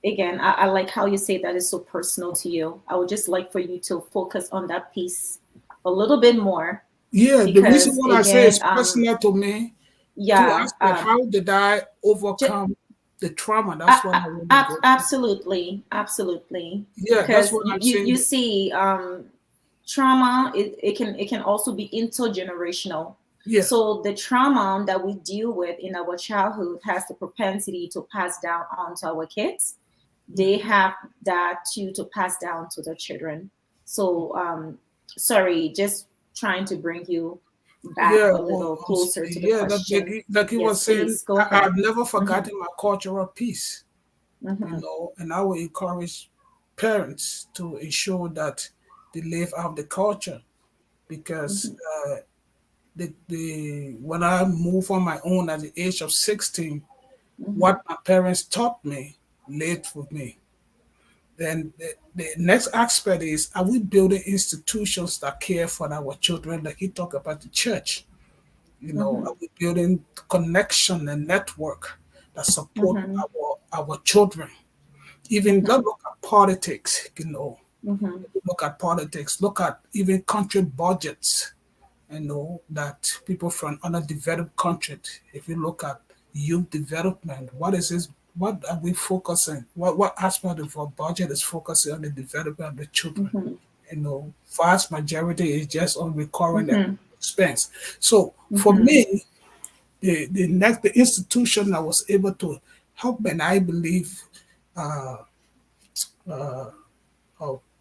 Again, I like how you say that is so personal to you. I would just like for you to focus on that piece a little bit more. Yeah, the reason why I say it's personal to me, yeah, to ask me how did I overcome the trauma? That's what I really go absolutely. Yeah, because that's what I'm saying. You see, trauma it can also be intergenerational. Yeah. So the trauma that we deal with in our childhood has the propensity to pass down onto our kids. They have that too to pass down to their children. So sorry, just trying to bring you back a little closer to the question. Like he was saying, I've never forgotten my cultural piece. And I will encourage parents to ensure that they live out the culture, because when I moved on my own at the age of 16, what my parents taught me lived with me. Then the next aspect is, are we building institutions that care for our children? Like he talked about the church. Are we building connection and network that support our children? Even look at politics, look at politics, look at even country budgets. That people from underdeveloped countries, if you look at youth development, what is this? What are we focusing? What aspect of our budget is focusing on the development of the children? Vast majority is just on recurring expense. So for me, the institution I was able to help, and I believe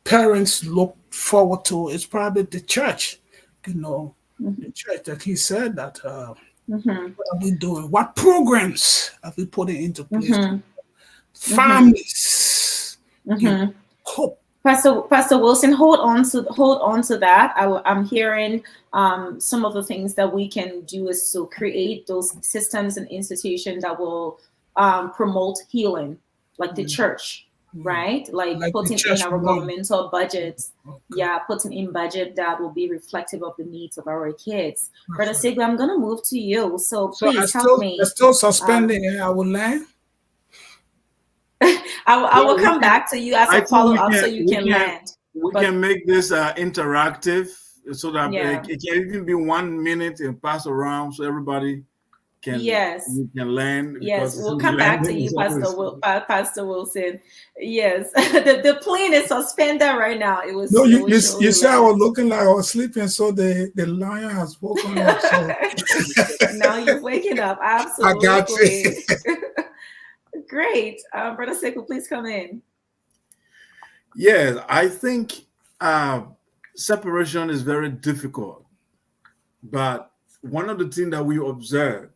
parents look forward to, is probably the church. The church, that he said that what are we doing? What programs are we putting into place? Families, hope. Pastor Wilson, hold on to that. I'm hearing some of the things that we can do is to create those systems and institutions that will promote healing, like the church. Right, like putting in our governmental budgets. Putting in budget that will be reflective of the needs of our kids. Brother Sigwe, I'm gonna move to you. So please help me. I'm still suspending. I will land. I will come back to you as a follow up, so you can land. We can make this interactive, so that it can even be 1 minute and pass around, so everybody can land. Yes, we'll come back to you, Pastor Wilson. Yes, the plane is suspended right now. It was you said I was looking like I was sleeping, so the lion has woken up. So. Now you're waking up. Absolutely. I got you. Great, Brother Sekou, please come in. Yes, I think separation is very difficult, but one of the things that we observe,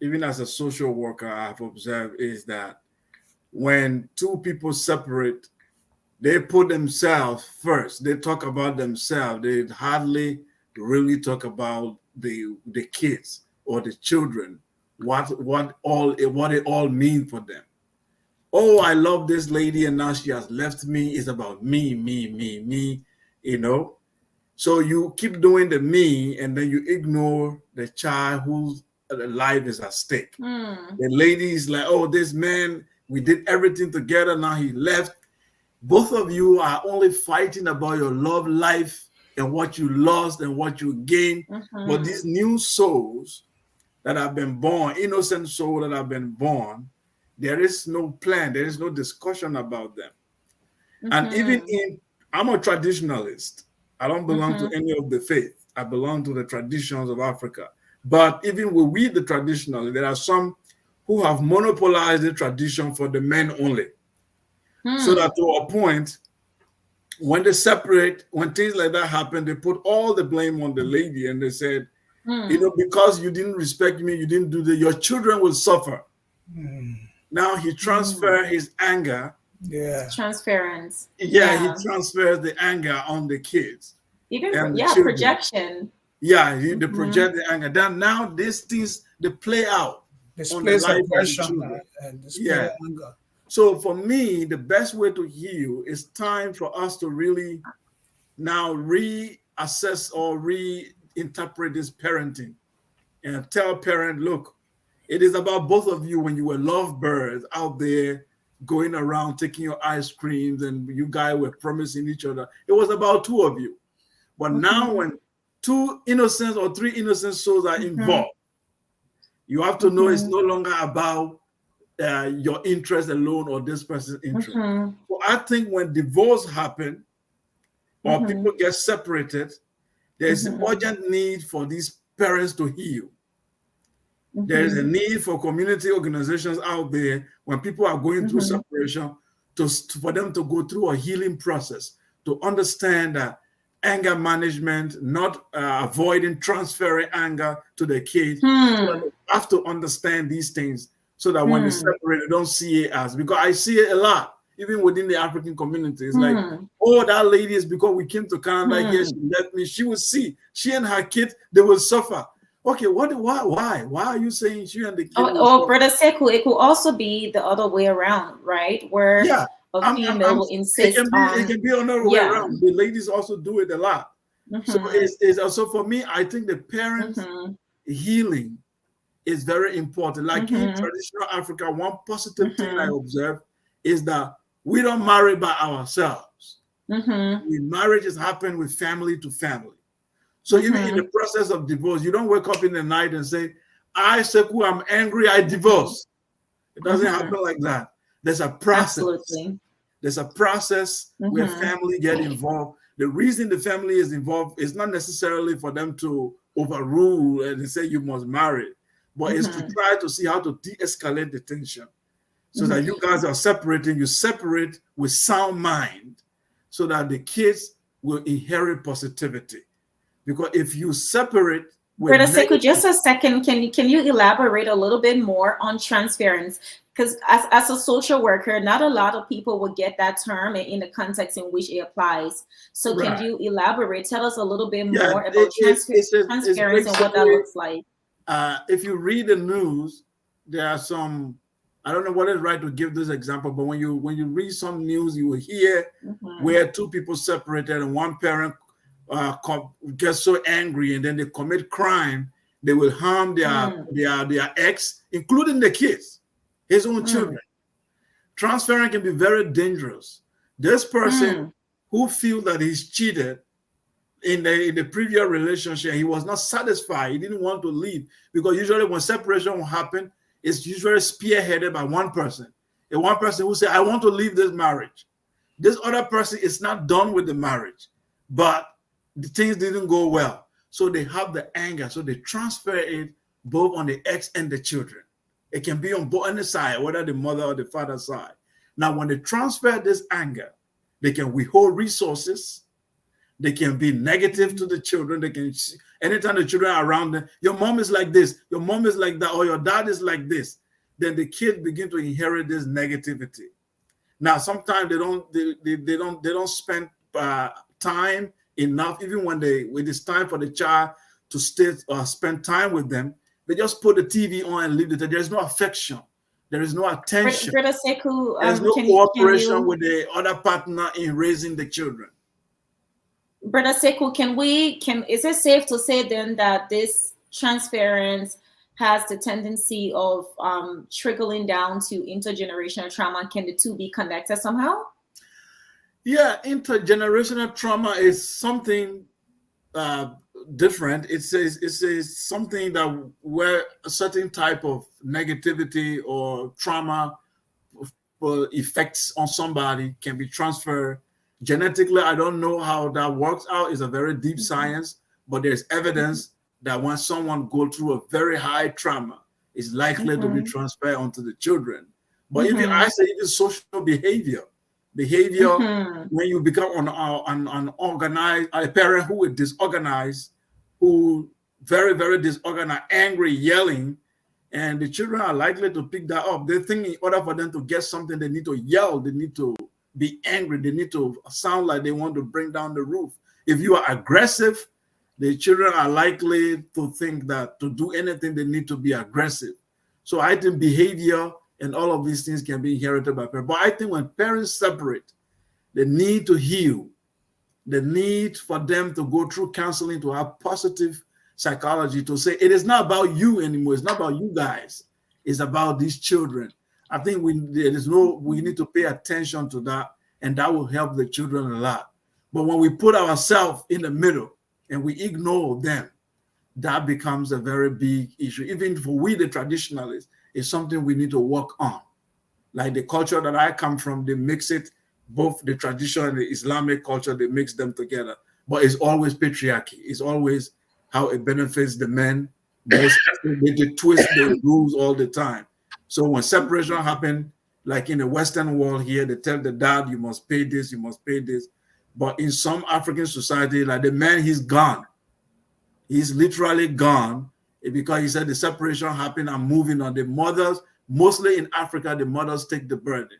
even as a social worker, I've observed, is that when two people separate, they put themselves first. They talk about themselves. They hardly really talk about the kids or the children, what it all means for them. Oh, I love this lady and now she has left me. It's about me, So you keep doing the me, and then you ignore the child whose life is at stake. The lady is like, oh, this man, we did everything together, now he left. Both of you are only fighting about your love life and what you lost and what you gained. But these new souls that have been born, innocent souls that have been born, there is no plan, there is no discussion about them. And even I'm a traditionalist. I don't belong to any of the faith. I belong to the traditions of Africa. But even when we, the traditionalists, there are some who have monopolized the tradition for the men only. So that to a point, when they separate, when things like that happen, they put all the blame on the lady, and they said, because you didn't respect me, you didn't do that, your children will suffer. Now he transfers his anger. Transference. He transfers the anger on the kids. Even projection. They project the anger. Then now these things, they play out. displays life of the aggression children. and display anger. So for me, the best way to heal is time for us to really now reassess or reinterpret this parenting and tell parent, look, it is about both of you when you were lovebirds out there going around taking your ice creams and you guys were promising each other. It was about two of you. But now when two innocent or three innocent souls are involved, you have to know it's no longer about your interest alone or this person's interest. So I think when divorce happens or people get separated, there's an urgent need for these parents to heal. There is a need for community organizations out there when people are going through separation for them to go through a healing process, to understand that anger management, not avoiding transferring anger to the kids. So they have to understand these things so that when they separate, they don't see it as, because I see it a lot, even within the African community. It's like, oh, that lady is because we came to Canada here, she left me. She will see, she and her kid, they will suffer. Okay, why? Why are you saying she and the kid? Brother Sekou, it could also be the other way around, right? Where a female will insist it can be another way around. The ladies also do it a lot. So it's also, for me, I think the parents healing is very important. Like in traditional Africa, one positive thing I observe is that we don't marry by ourselves. Marriages happen with family to family. So even in the process of divorce, you don't wake up in the night and say, I, Sekou, I'm angry, I divorce. It doesn't happen like that. There's a process. Absolutely. There's a process where family get involved. The reason the family is involved is not necessarily for them to overrule and say you must marry, but it's to try to see how to de-escalate the tension so that you guys are separating. You separate with sound mind so that the kids will inherit positivity. Because if you separate with Brother Sekou, just a second, can you elaborate a little bit more on transference? Because as a social worker, not a lot of people will get that term in the context in which it applies. So can you elaborate? Tell us a little bit more about transference and what that looks like. If you read the news, there are some, I don't know what is right to give this example, but when you read some news, you will hear where two people separated and one parent gets so angry and then they commit crime. They will harm their ex, including the kids, his own children. Transferring can be very dangerous. This person who feels that he's cheated in the previous relationship, he was not satisfied. He didn't want to leave, because usually when separation will happen, it's usually spearheaded by one person. And one person who say, I want to leave this marriage. This other person is not done with the marriage, but the things didn't go well. So they have the anger. So they transfer it both on the ex and the children. It can be on both any side, whether the mother or the father side. Now, when they transfer this anger, they can withhold resources. They can be negative to the children. They can, anytime the children are around them, your mom is like this, your mom is like that, or your dad is like this. Then the kids begin to inherit this negativity. Now, sometimes they don't spend time enough, even when it's time for the child to spend time with them. They just put the TV on and leave it. There's no affection. There is no attention. Brother Sekou, there's no cooperation with the other partner in raising the children. Brother Sekou, is it safe to say then that this transference has the tendency of trickling down to intergenerational trauma? Can the two be connected somehow? Yeah, intergenerational trauma is something different. It's something that where a certain type of negativity or trauma effects on somebody can be transferred genetically. I don't know how that works out. It's a very deep science, but there's evidence that when someone goes through a very high trauma, it's likely to be transferred onto the children. But even I say even social behavior, when you become an organized, a parent who is disorganized, who very, very disorganized, angry, yelling, and the children are likely to pick that up. They think in order for them to get something, they need to yell, they need to be angry, they need to sound like they want to bring down the roof. If you are aggressive, the children are likely to think that to do anything, they need to be aggressive. So I think behavior and all of these things can be inherited by parents. But I think when parents separate, the need to heal, the need for them to go through counseling, to have positive psychology, to say it is not about you anymore. It's not about you guys. It's about these children. I think we need to pay attention to that, and that will help the children a lot. But when we put ourselves in the middle and we ignore them, that becomes a very big issue. Even for we, the traditionalists, it's something we need to work on. Like the culture that I come from, they mix it, both the traditional and the Islamic culture, they mix them together. But it's always patriarchy. It's always how it benefits the men. They twist the rules all the time. So when separation happened, like in the Western world here, they tell the dad, you must pay this, you must pay this. But in some African society, like the man, he's gone. He's literally gone because he said the separation happened and moving on. The mothers, mostly in Africa, the mothers take the burden.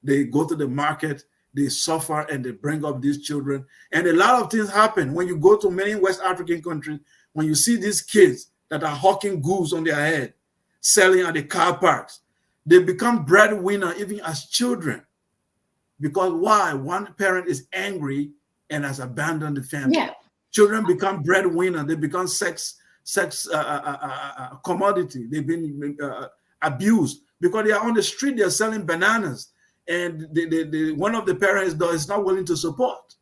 They go to the market, they suffer, and they bring up these children. And a lot of things happen. When you go to many West African countries, when you see these kids that are hawking goods on their head, selling at the car parks, they become breadwinner even as children. Because why? One parent is angry and has abandoned the family. Yeah. Children become breadwinner. They become sex commodity. They've been abused because they are on the street. They're selling bananas, and one of the parents is not willing to support.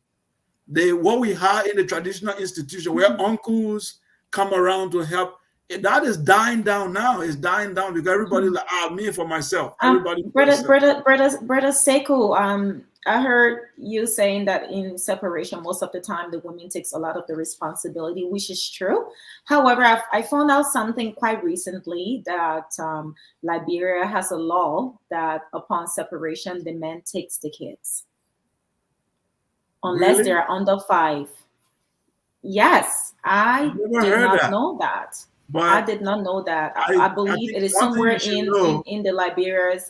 What we have in the traditional institution where uncles come around to help, that is dying down now. It's dying down because everybody's like, me for myself. Everybody. Brother Sekou, I heard you saying that in separation, most of the time the woman takes a lot of the responsibility, which is true. However, I found out something quite recently that Liberia has a law that upon separation, the man takes the kids. Unless they're under 5. Yes, I did not know that. But I did not know that. I believe it is somewhere in the Liberia's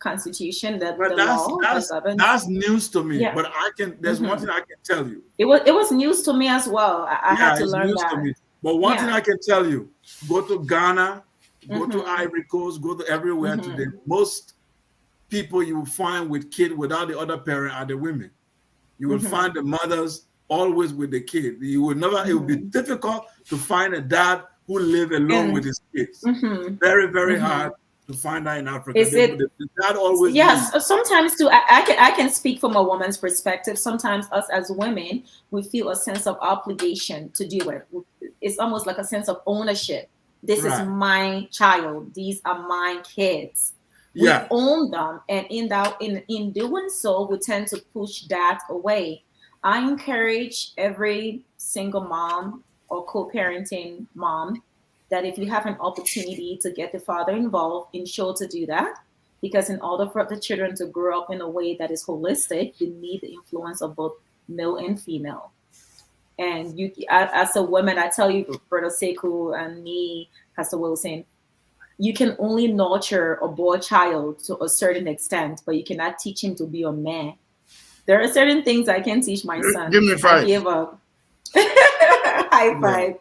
constitution that the law that's news to me. Yeah. But there's one thing I can tell you. It was news to me as well. I had to learn that. To me. But one thing I can tell you: go to Ghana, go to Ivory Coast, go to everywhere today. Most people you will find with kid without the other parent are the women. You will find the mothers always with the kid. You will never. It will be difficult to find a dad who live alone with his kids. Very, very hard to find that in Africa. That always sometimes too. I can speak from a woman's perspective. Sometimes us as women, we feel a sense of obligation to do it. It's almost like a sense of ownership. This is my child. These are my kids. We own them, and in doing so, we tend to push that away. I encourage every single mom or co-parenting mom that if you have an opportunity to get the father involved, ensure to do that, because in order for the children to grow up in a way that is holistic, you need the influence of both male and female. And you, as a woman, I tell you, Brother Sekou and me, Pastor Wilson, you can only nurture a boy child to a certain extent, but you cannot teach him to be a man. There are certain things I can teach my son. Give me 5. I gave up. High 5.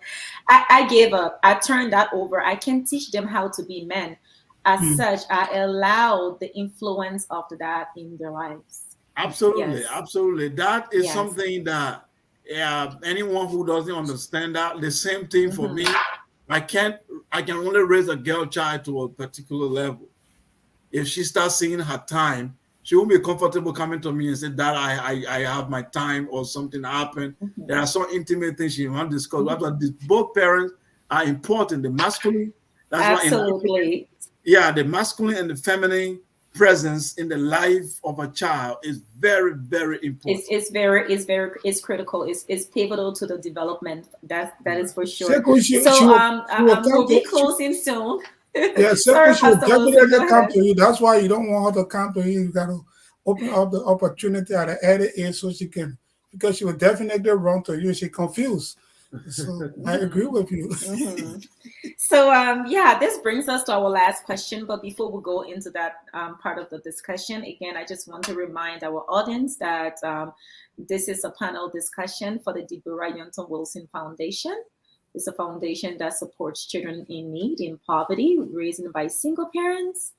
I gave up. I turned that over. I can teach them how to be men. As such, I allow the influence of that in their lives. Absolutely, absolutely. That is something that anyone who doesn't understand that, the same thing for me. I can only raise a girl child to a particular level. If she starts seeing her time, she won't be comfortable coming to me and say, Dad, I have my time or something happened. There are some intimate things she wants to discuss. Both parents are important. The masculine, that's absolutely. The masculine and the feminine presence in the life of a child is very, very important. It's critical. It's pivotal to the development. That is for sure. We'll be closing soon. Yeah, she will definitely come to you. That's why you don't want her to come to you. You got to open up the opportunity at the early age so she can, because she will definitely run to you. She's confused. So I agree with you. So this brings us to our last question. But before we go into that part of the discussion, again, I just want to remind our audience that this is a panel discussion for the Deborah Youthon Wilson Foundation. It's a foundation that supports children in need, in poverty, raised by single parents.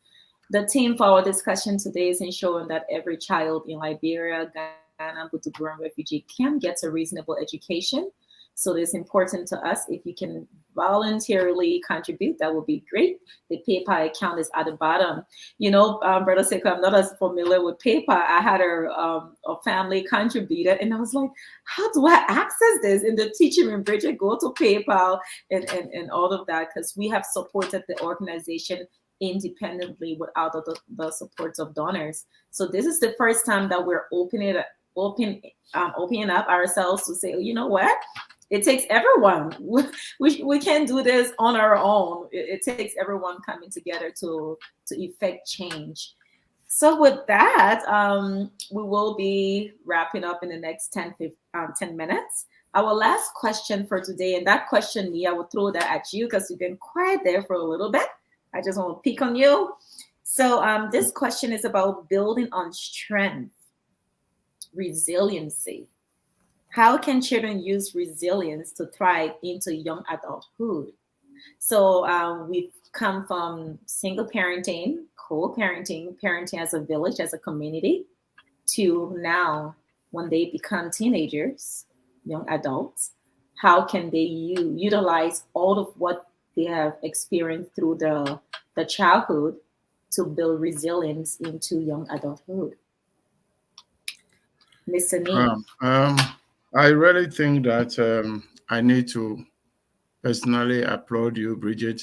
The theme for our discussion today is ensuring that every child in Liberia, Ghana, Butuburan refugee can get a reasonable education. So it's important to us. If you can voluntarily contribute, that would be great. The PayPal account is at the bottom. You know, Brother Seiko, I'm not as familiar with PayPal. I had a family contributed, and I was like, how do I access this? And the teacher in Bridget, go to PayPal and all of that, because we have supported the organization independently without the support of donors. So this is the first time that we're opening up ourselves to say, oh, you know what? It takes everyone. We can't do this on our own. It takes everyone coming together to effect change. So with that, we will be wrapping up in the next 10 minutes. Our last question for today, and that question, Nia, I will throw that at you because you've been quiet there for a little bit. I just want to pick on you. So this question is about building on strength, resiliency. How can children use resilience to thrive into young adulthood? So we've come from single parenting, co-parenting, parenting as a village, as a community, to now when they become teenagers, young adults, how can they utilize all of what they have experienced through the childhood to build resilience into young adulthood? Mr. Nee. I really think that I need to personally applaud you, Bridget,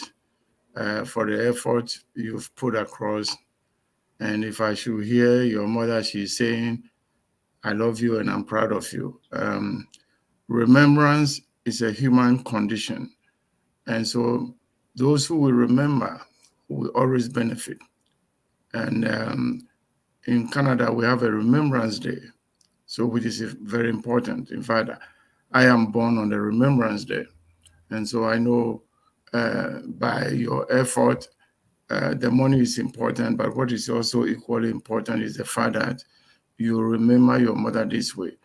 for the effort you've put across. And if I should hear your mother, she's saying, I love you and I'm proud of you. Remembrance is a human condition. And so those who will remember will always benefit. And in Canada, we have a Remembrance Day, so which is very important. In fact, I am born on the Remembrance Day. And so I know by your effort, the money is important, but what is also equally important is the fact that you remember your mother this way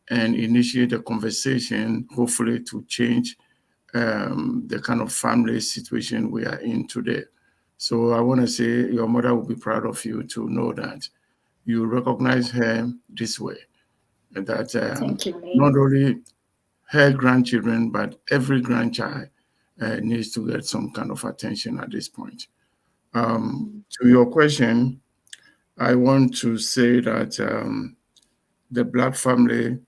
and initiate a conversation, hopefully to change the kind of family situation we are in today. So I want to say your mother will be proud of you to know that you recognize her this way, that Thank you, not only her grandchildren, but every grandchild needs to get some kind of attention at this point. To your question, I want to say that the Black family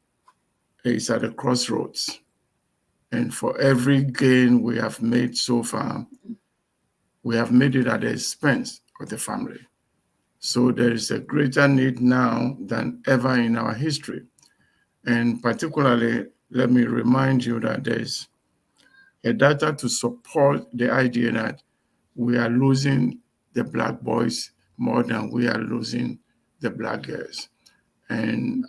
is at a crossroads. And for every gain we have made so far, we have made it at the expense of the family. So there is a greater need now than ever in our history. And particularly, let me remind you that there's a data to support the idea that we are losing the Black boys more than we are losing the Black girls. And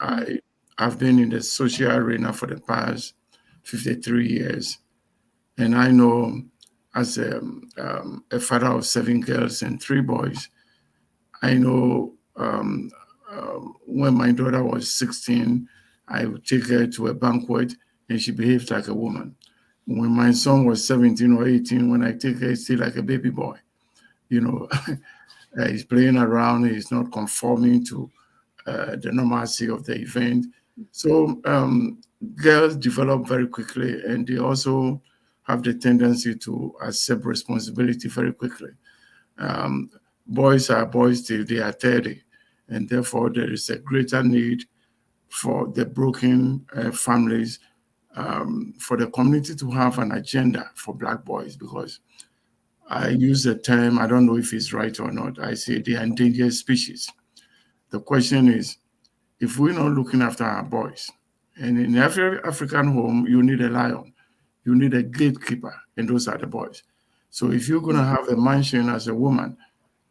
I've been in the social arena for the past 53 years. And I know as a father of 7 girls and 3 boys, I know when my daughter was 16, I would take her to a banquet and she behaved like a woman. When my son was 17 or 18, when I take her, he's still like a baby boy. You know, he's playing around, he's not conforming to the normalcy of the event. So girls develop very quickly, and they also have the tendency to accept responsibility very quickly. Boys are boys till they are 30, and therefore there is a greater need for the broken families, for the community to have an agenda for Black boys, because I use the term, I don't know if it's right or not, I say they are endangered species. The question is, if we're not looking after our boys, and in every African home, you need a lion, you need a gatekeeper, and those are the boys. So if you're going to have a mansion as a woman,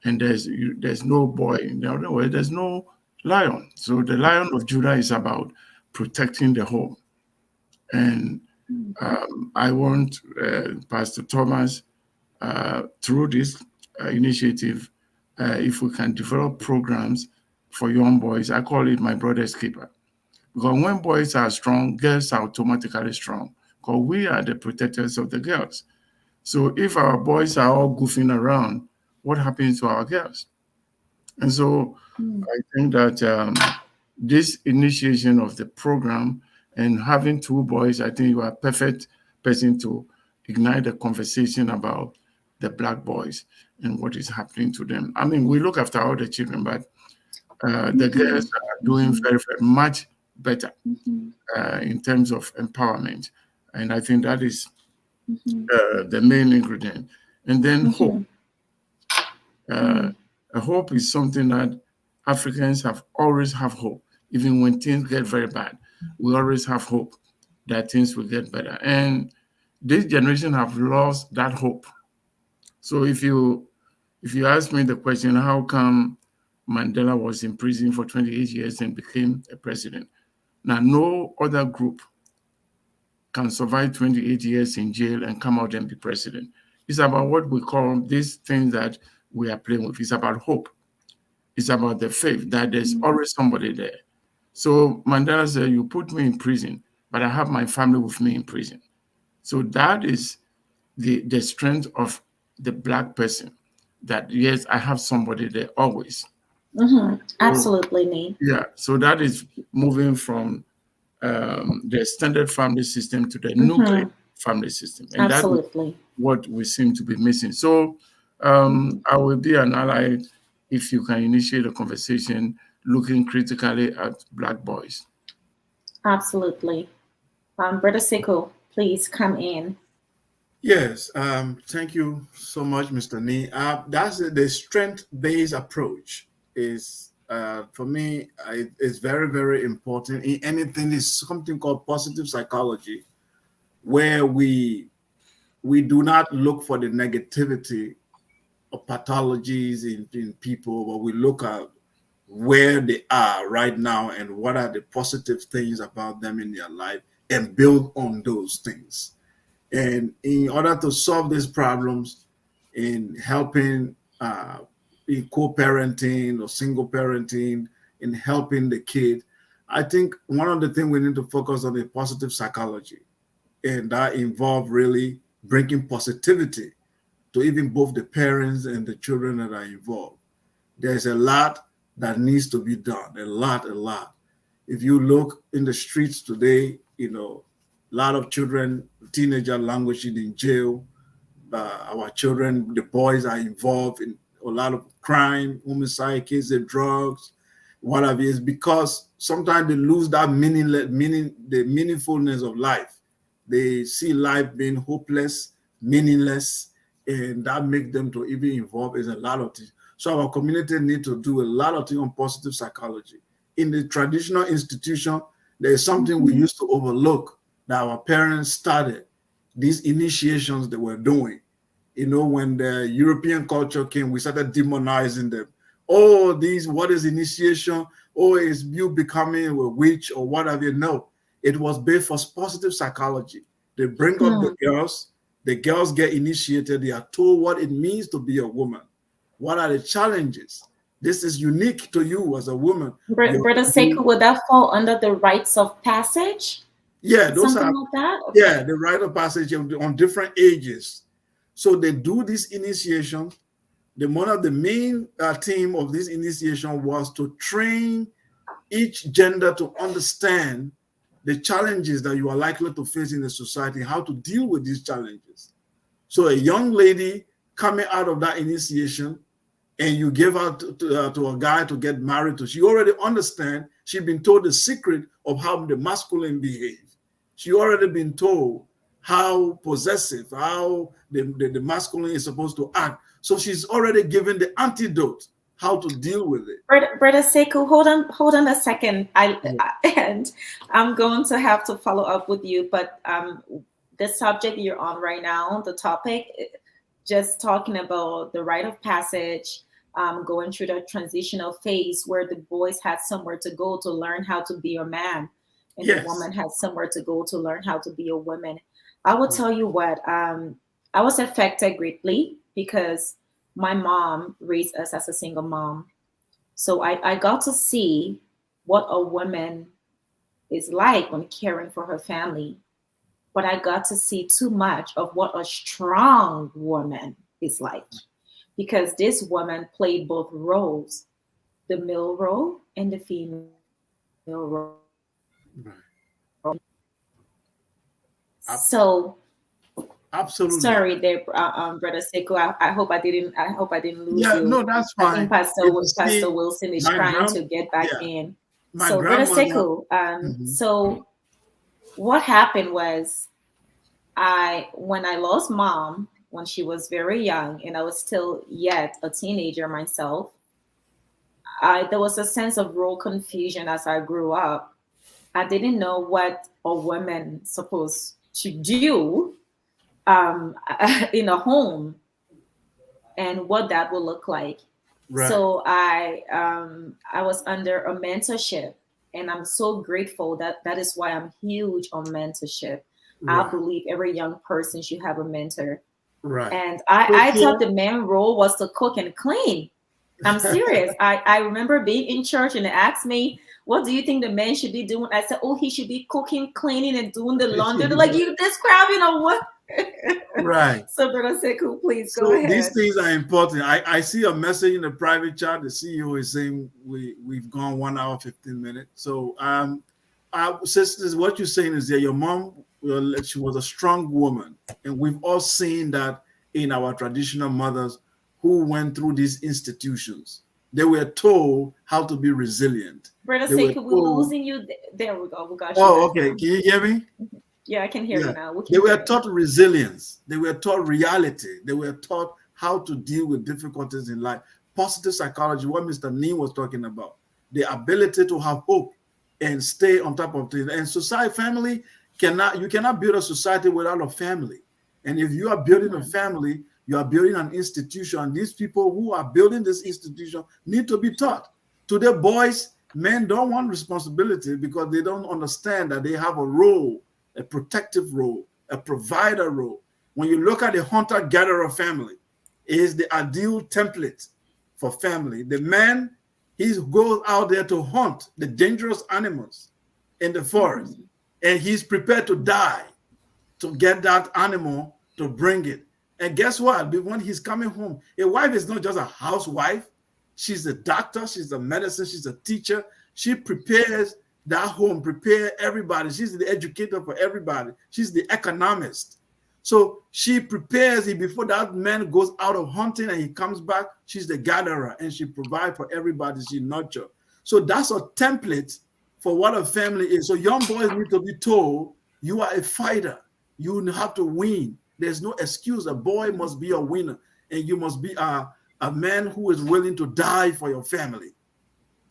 and there's no boy, in other words, there's no lion. So the Lion of Judah is about protecting the home. And I want Pastor Thomas, through this initiative, if we can develop programs for young boys, I call it my brother's keeper. Because when boys are strong, girls are automatically strong. because we are the protectors of the girls. So if our boys are all goofing around, what happens to our girls? And so I think that this initiation of the program and having 2 boys, I think you are a perfect person to ignite the conversation about the Black boys and what is happening to them. I mean, we look after all the children, but the girls are doing very, very much better in terms of empowerment. And I think that is the main ingredient. And then hope. Hope is something that Africans always have hope. Even when things get very bad, we always have hope that things will get better. And this generation have lost that hope. So if you ask me the question, how come Mandela was in prison for 28 years and became a president? Now, no other group can survive 28 years in jail and come out and be president. It's about what we call these things that we are playing with. It's about hope. It's about the faith that there's always somebody there. So Mandela said, you put me in prison, but I have my family with me in prison. So that is the strength of the Black person, that yes, I have somebody there always. Absolutely, Nate. Yeah, so that is moving from the extended family system to the nuclear family system. And Absolutely. That is what we seem to be missing. So I will be an ally if you can initiate a conversation looking critically at Black boys. Absolutely. Brother Seko, please come in. Yes, thank you so much, Mr. Nee. That's the strength-based approach is, for me, it's very, very important. In anything, is something called positive psychology, where we do not look for the negativity or pathologies in people, but we look at where they are right now and what are the positive things about them in their life and build on those things. And in order to solve these problems in helping in co-parenting or single parenting, in helping the kid, I think one of the things we need to focus on is positive psychology. And that involves really bringing positivity to even both the parents and the children that are involved. There's a lot that needs to be done, a lot. If you look in the streets today, a lot of children, teenagers languishing in jail. Our children, the boys are involved in a lot of crime, homicide cases, drugs, whatever it is, because sometimes they lose that the meaningfulness of life. They see life being hopeless, meaningless, and that makes them to even involve in a lot of things. So our community need to do a lot of things on positive psychology. In the traditional institution, there is something we used to overlook that our parents started, these initiations they were doing. When the European culture came, we started demonizing them. Oh, what is initiation? Oh, is you becoming a witch or whatever? No, it was based for positive psychology. They bring up the girls get initiated, they are told what it means to be a woman. What are the challenges? This is unique to you as a woman. Brother Seko, would that fall under the rites of passage? Yeah, those Something are like that? Okay. Yeah, the rite of passage on different ages. So they do this initiation. One of the main theme of this initiation was to train each gender to understand the challenges that you are likely to face in the society, how to deal with these challenges. So a young lady coming out of that initiation, and you give her to a guy to get married to, she already understands, she's been told the secret of how the masculine behave. She already been told how possessive, how the masculine is supposed to act. So she's already given the antidote, how to deal with it. Brother Seko, hold on a second. And I'm going to have to follow up with you, but the subject you're on right now, the topic, just talking about the rite of passage, going through the transitional phase where the boys had somewhere to go to learn how to be a man, and the woman had somewhere to go to learn how to be a woman. I will tell you what, I was affected greatly because my mom raised us as a single mom. So I got to see what a woman is like when caring for her family. but I got to see too much of what a strong woman is like, because this woman played both roles, the male role and the female role. Right. So Absolutely. sorry there, Brother Sekou. I hope I didn't lose you. No, that's I fine. think Pastor Wilson is trying to get back in. So Brother Sekou, so what happened was, when I lost mom when she was very young, and I was still yet a teenager myself, there was a sense of role confusion as I grew up. I didn't know what a woman supposed to do in a home and what that would look like. Right. So I was under a mentorship, and I'm so grateful that is why I'm huge on mentorship. Right. I believe every young person should have a mentor. Right. And I thought the main role was to cook and clean. I'm serious. I remember being in church and they asked me, what do you think the man should be doing? I said, oh, he should be cooking, cleaning, and doing the laundry. They're like, you describing what? Right. So Brother Sekou, please go ahead. These things are important. I see a message in the private chat. The CEO is saying we've gone 1 hour, 15 minutes. So sisters, what you're saying is that your mom, she was a strong woman. And we've all seen that in our traditional mothers who went through these institutions. They were told how to be resilient. Brother Sekou, we're losing you. There we go. We got you. Oh, okay. Can you hear me? Yeah, I can hear you now. They were taught resilience. They were taught reality. They were taught how to deal with difficulties in life. Positive psychology, what Mr. Nee was talking about. The ability to have hope and stay on top of things. And family you cannot build a society without a family. And if you are building a family, you are building an institution. And these people who are building this institution need to be taught. Today, boys, men don't want responsibility because they don't understand that they have a role, a protective role, a provider role. When you look at the hunter-gatherer family, it is the ideal template for family. The man, he goes out there to hunt the dangerous animals in the forest, and he's prepared to die to get that animal to bring it. And guess what? When he's coming home, a wife is not just a housewife. She's a doctor, she's a medicine, she's a teacher. She prepares that home, prepare everybody. She's the educator for everybody. She's the economist. So she prepares it before that man goes out of hunting and he comes back. She's the gatherer and she provides for everybody. She nurtures. So that's a template for what a family is. So young boys need to be told, you are a fighter. You have to win. There's no excuse. A boy must be a winner, and you must be a man who is willing to die for your family.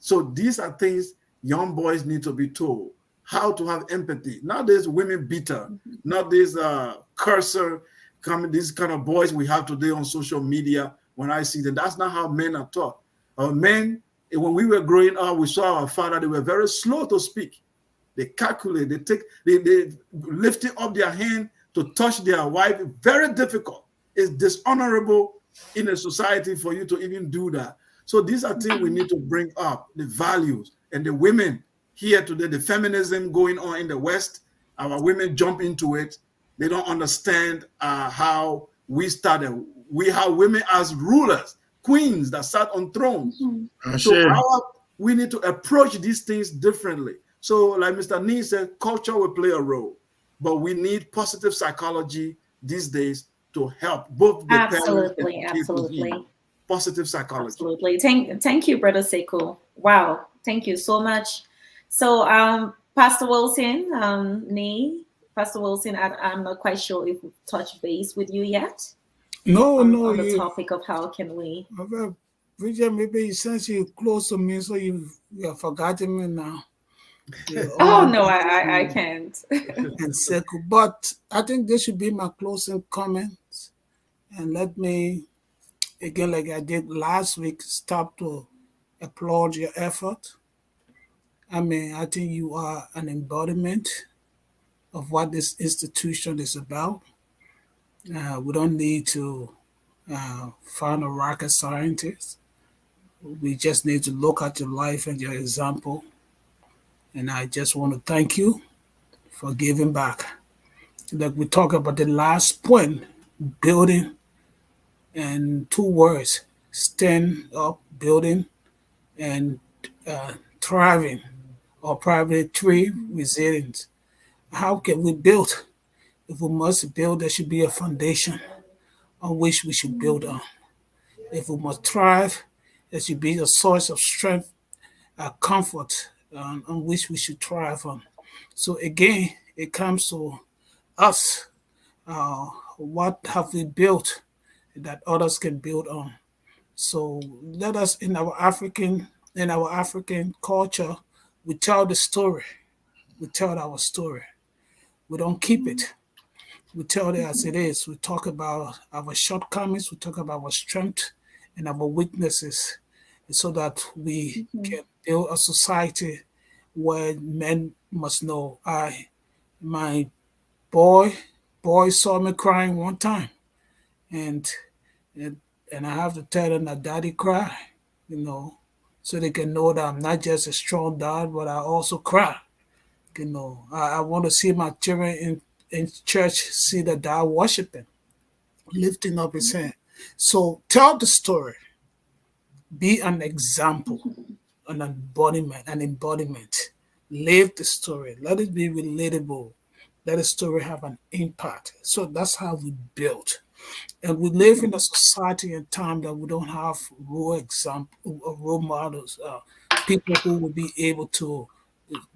So these are things young boys need to be told. How to have empathy. Not these women beater, not these cursor, these kind of boys we have today on social media. When I see them, that's not how men are taught. Our men, when we were growing up, we saw our father, they were very slow to speak. They calculate, they lifting up their hand to touch their wife, very difficult. It's dishonorable in a society for you to even do that. So these are things we need to bring up, the values. And the women here today, the feminism going on in the West, our women jump into it. They don't understand how we started. We have women as rulers, queens that sat on thrones. So we need to approach these things differently. So like Mr. Nee said, culture will play a role. But we need positive psychology these days to help both the absolutely. Positive psychology. Absolutely. Thank you, Brother Sekou. Wow. Thank you so much. So Pastor Wilson, Pastor Wilson, I'm not quite sure if we've touched base with you yet. No, on the topic of how can we. Okay. Bridget, maybe since you're close to me, so you have forgotten me now. Oh no, I can't. And Sekou, but I think this should be my closing comments. And let me, again, like I did last week, stop to applaud your effort. I mean, I think you are an embodiment of what this institution is about. We don't need to find a rocket scientist. We just need to look at your life and your example. And I just want to thank you for giving back. Like we talk about the last point, building, and two words: stand up, building, and thriving, or probably three, resilience. How can we build? If we must build, there should be a foundation on which we should build on. If we must thrive, there should be a source of strength, comfort, on which we should thrive on. So again, it comes to us. What have we built that others can build on? So let us, in our African culture, we tell the story. We tell our story. We don't keep it. We tell it as it is. We talk about our shortcomings. We talk about our strength and our weaknesses, so that we can build a society where men must know. My boy, boy saw me crying one time, and and, and I have to tell them that daddy cry, so they can know that I'm not just a strong dad, but I also cry. I want to see my children in church see the dad worshiping, lifting up his hand. So tell the story, be an example, an embodiment. Live the story. Let it be relatable. Let the story have an impact. So that's how we build. And we live in a society and time that we don't have role models, people who will be able to,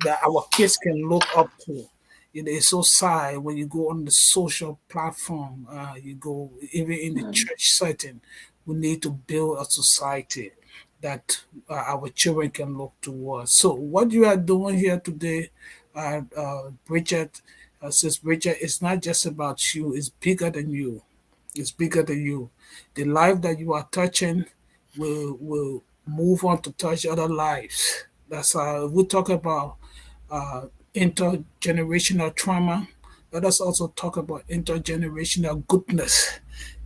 that our kids can look up to. It's so sad when you go on the social platform, you go even in the church setting. We need to build a society that our children can look towards. So what you are doing here today, Bridget, says Bridget, it's not just about you, it's bigger than you. It's bigger than you. The life that you are touching will move on to touch other lives. That's how we talk about uh, intergenerational trauma. Let us also talk about intergenerational goodness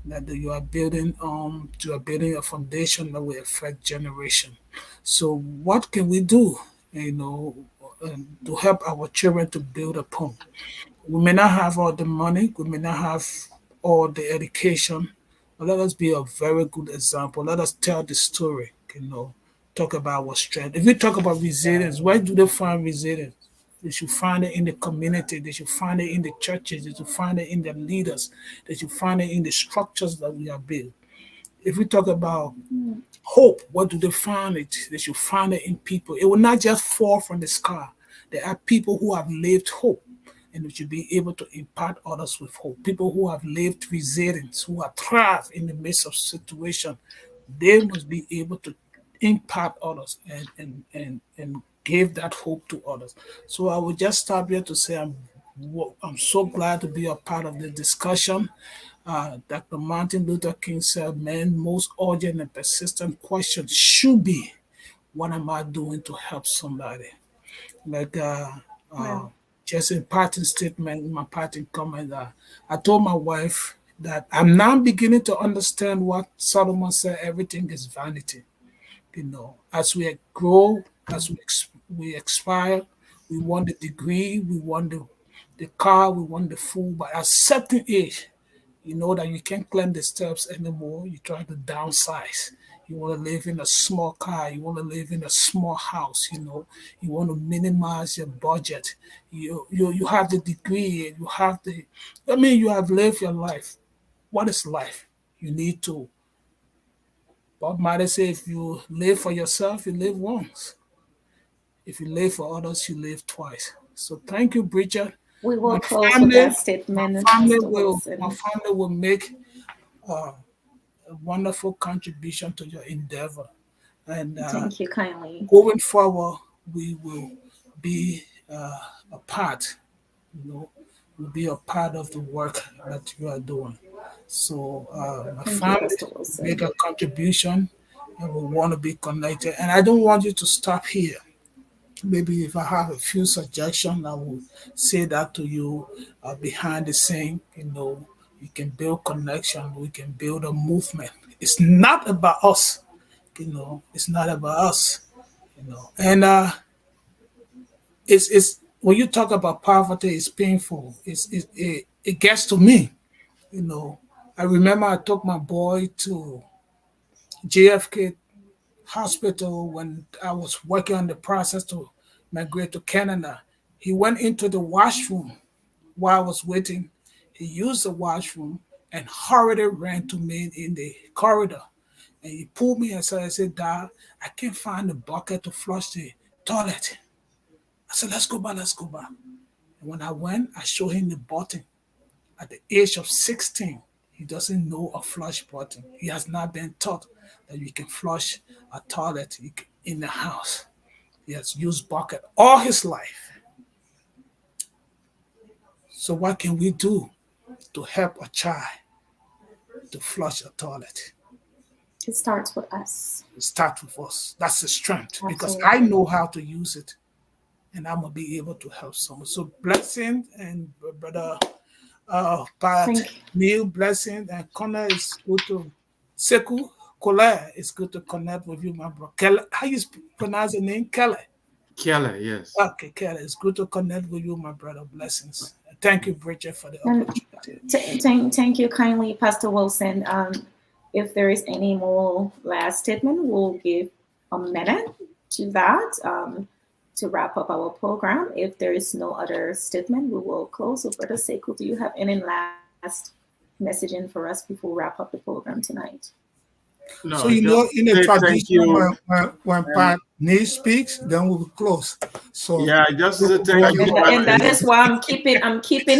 that you are building a foundation that will affect generation. So what can we do, to help our children to build upon? We may not have all the money, we may not have all the education, but let us be a very good example. Let us tell the story, talk about our strength. If we talk about resilience, where do they find resilience? They should find it in the community, they should find it in the churches, they should find it in the leaders, they should find it in the structures that we have built. If we talk about hope, where do they find it? They should find it in people. It will not just fall from the sky. There are people who have lived hope, and we should be able to impart others with hope. People who have lived resilience, who have thrived in the midst of situation, they must be able to impact others and give that hope to others. So I would just stop here to say I'm so glad to be a part of the discussion. Dr. Martin Luther King said, "Man, most urgent and persistent question should be, what am I doing to help somebody?" Like Wow. just in parting statement, in my parting comment, I told my wife that I'm now beginning to understand what Solomon said: everything is vanity. As we grow, as we expire, we want the degree, we want the car, we want the food, but at a certain age, you know that you can't climb the steps anymore. You try to downsize. You want to live in a small car. You want to live in a small house. You want to minimize your budget. You have the degree. You have the. I mean, you have lived your life. What is life? You need to. Bob Marley say, if you live for yourself, you live once. If you live for others, you live twice. So thank you, Bridget. We My will close with family, that my statement, family Mr. will, my Wilson. family will make a wonderful contribution to your endeavor. And Thank you kindly. going forward, we will be a part, will be a part of the work that you are doing. So my Thank you, family Mr. make Wilson. a contribution, and we want to be connected. And I don't want you to stop here. Maybe if I have a few suggestions, I will say that to you behind the scene. We can build connection. We can build a movement. It's not about us. It's not about us. And it's when you talk about poverty, it's painful. it gets to me. I remember I took my boy to JFK Hospital when I was working on the process to migrate to Canada. He went into the washroom while I was waiting. He used the washroom and hurriedly ran to me in the corridor. And he pulled me aside and said, Dad, I can't find the bucket to flush the toilet. I said, let's go back, let's go back. And when I went, I showed him the button. At the age of 16, he doesn't know a flush button. He has not been taught that you can flush a toilet in the house. He has used bucket all his life. So what can we do to help a child to flush a toilet? It starts with us. It starts with us. That's the strength. Absolutely. Because I know how to use it, and I'm gonna be able to help someone. So blessing and brother Pat Neil, blessing, and Connor, is good to Sekou Colette, it's good to connect with you, my bro. Kelly, how you pronounce the name? Kelly. Kelly, yes. Okay, Kelly, it's good to connect with you, my brother. Blessings. Thank you, Bridget, for the opportunity. Thank you kindly, Pastor Wilson. If there is any more last statement, we'll give a minute to that to wrap up our program. If there is no other statement, we will close. So, Brother Sekou, do you have any last messaging for us before we wrap up the program tonight? No, so in the tradition, when Pat Neil speaks, then we will close. So yeah, just as a thank you. And that is why I'm keeping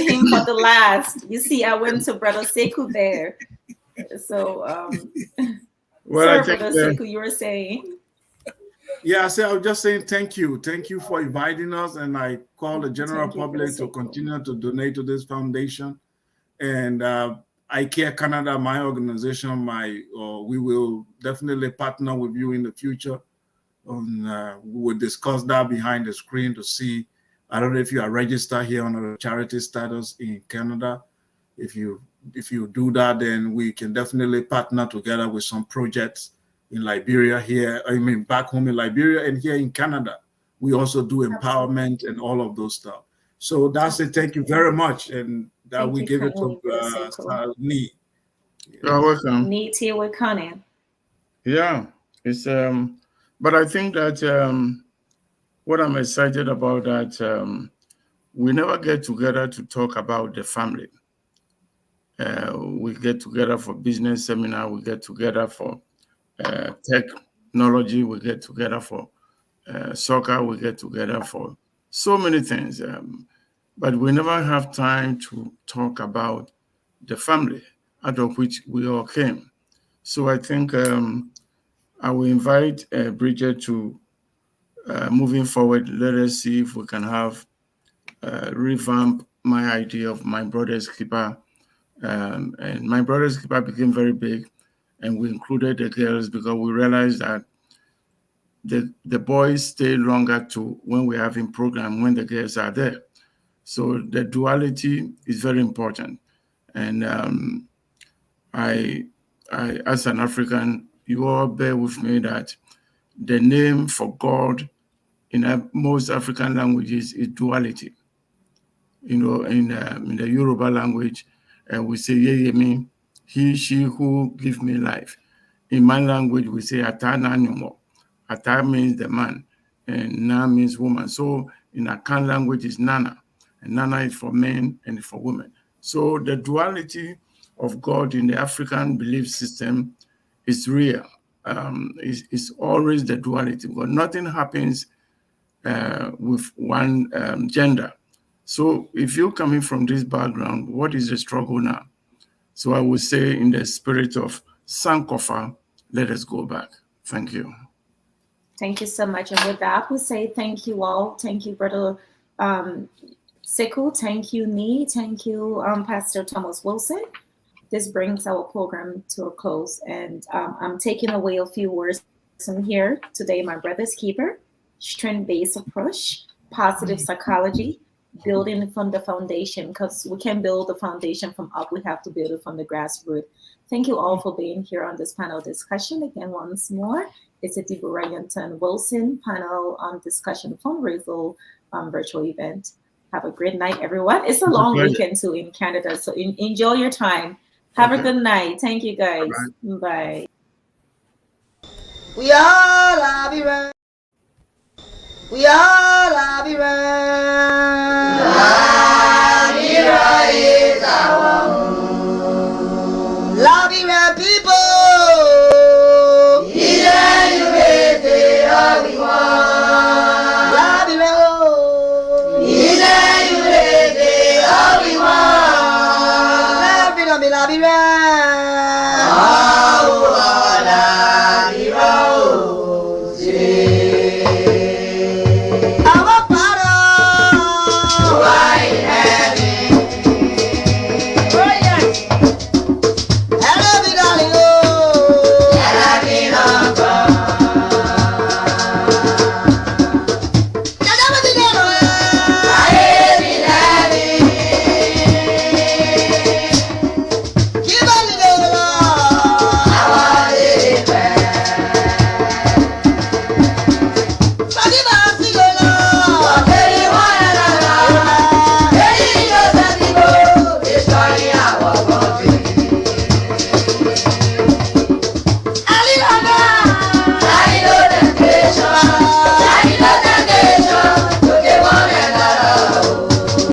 him for the last. You see, I went to Brother Sekou there. So well, sorry, Brother Sekou, you were saying. Yeah, I was just saying thank you for inviting us, and I call the general public to continue to donate to this foundation. And I Care Canada, my organization, we will definitely partner with you in the future. We will discuss that behind the screen to see. I don't know if you are registered here under charity status in Canada. If you do that, then we can definitely partner together with some projects in Liberia here. I mean, back home in Liberia and here in Canada. We also do empowerment and all of those stuff. So that's it. Thank you very much. And that we give it to Nee. You're welcome. Nee here with Conan. Yeah, it's but I think that what I'm excited about that we never get together to talk about the family. We get together for business seminar. We get together for technology. We get together for soccer. We get together for so many things. But we never have time to talk about the family out of which we all came. So I think I will invite Bridget to moving forward. Let us see if we can have revamp my idea of My Brother's Keeper. And My Brother's Keeper became very big, and we included the girls because we realized that the boys stay longer to when we're having program when the girls are there. So the duality is very important. And I, as an African, you all bear with me that the name for God in most African languages is duality. In the Yoruba language, we say Yeyemi, he, she who give me life. In my language, we say Ata Nanyumo. Ata means the man, and Na means woman. So in Akan language is Nana, and Nana is for men and for women. So the duality of God in the African belief system is real. It's always the duality, but nothing happens with one gender. So if you're coming from this background, what is the struggle now? So I would say in the spirit of Sankofa, let us go back. Thank you. Thank you so much. And with that, we say thank you all. Thank you, Brother Sekou. Thank you, Nee. Thank you, Pastor Thomas Wilson. This brings our program to a close. And I'm taking away a few words from here today. My brother's keeper, strength-based approach, positive psychology, building from the foundation, because we can build the foundation from up. We have to build it from the grassroots. Thank you all for being here on this panel discussion. Again, once more, it's a Deborah Youthon Wilson panel discussion fundraiser virtual event. Have a great night, everyone. It's a long weekend too in Canada, so enjoy your time. Have a good night. Thank you, guys. Bye. We all love you. We all love you.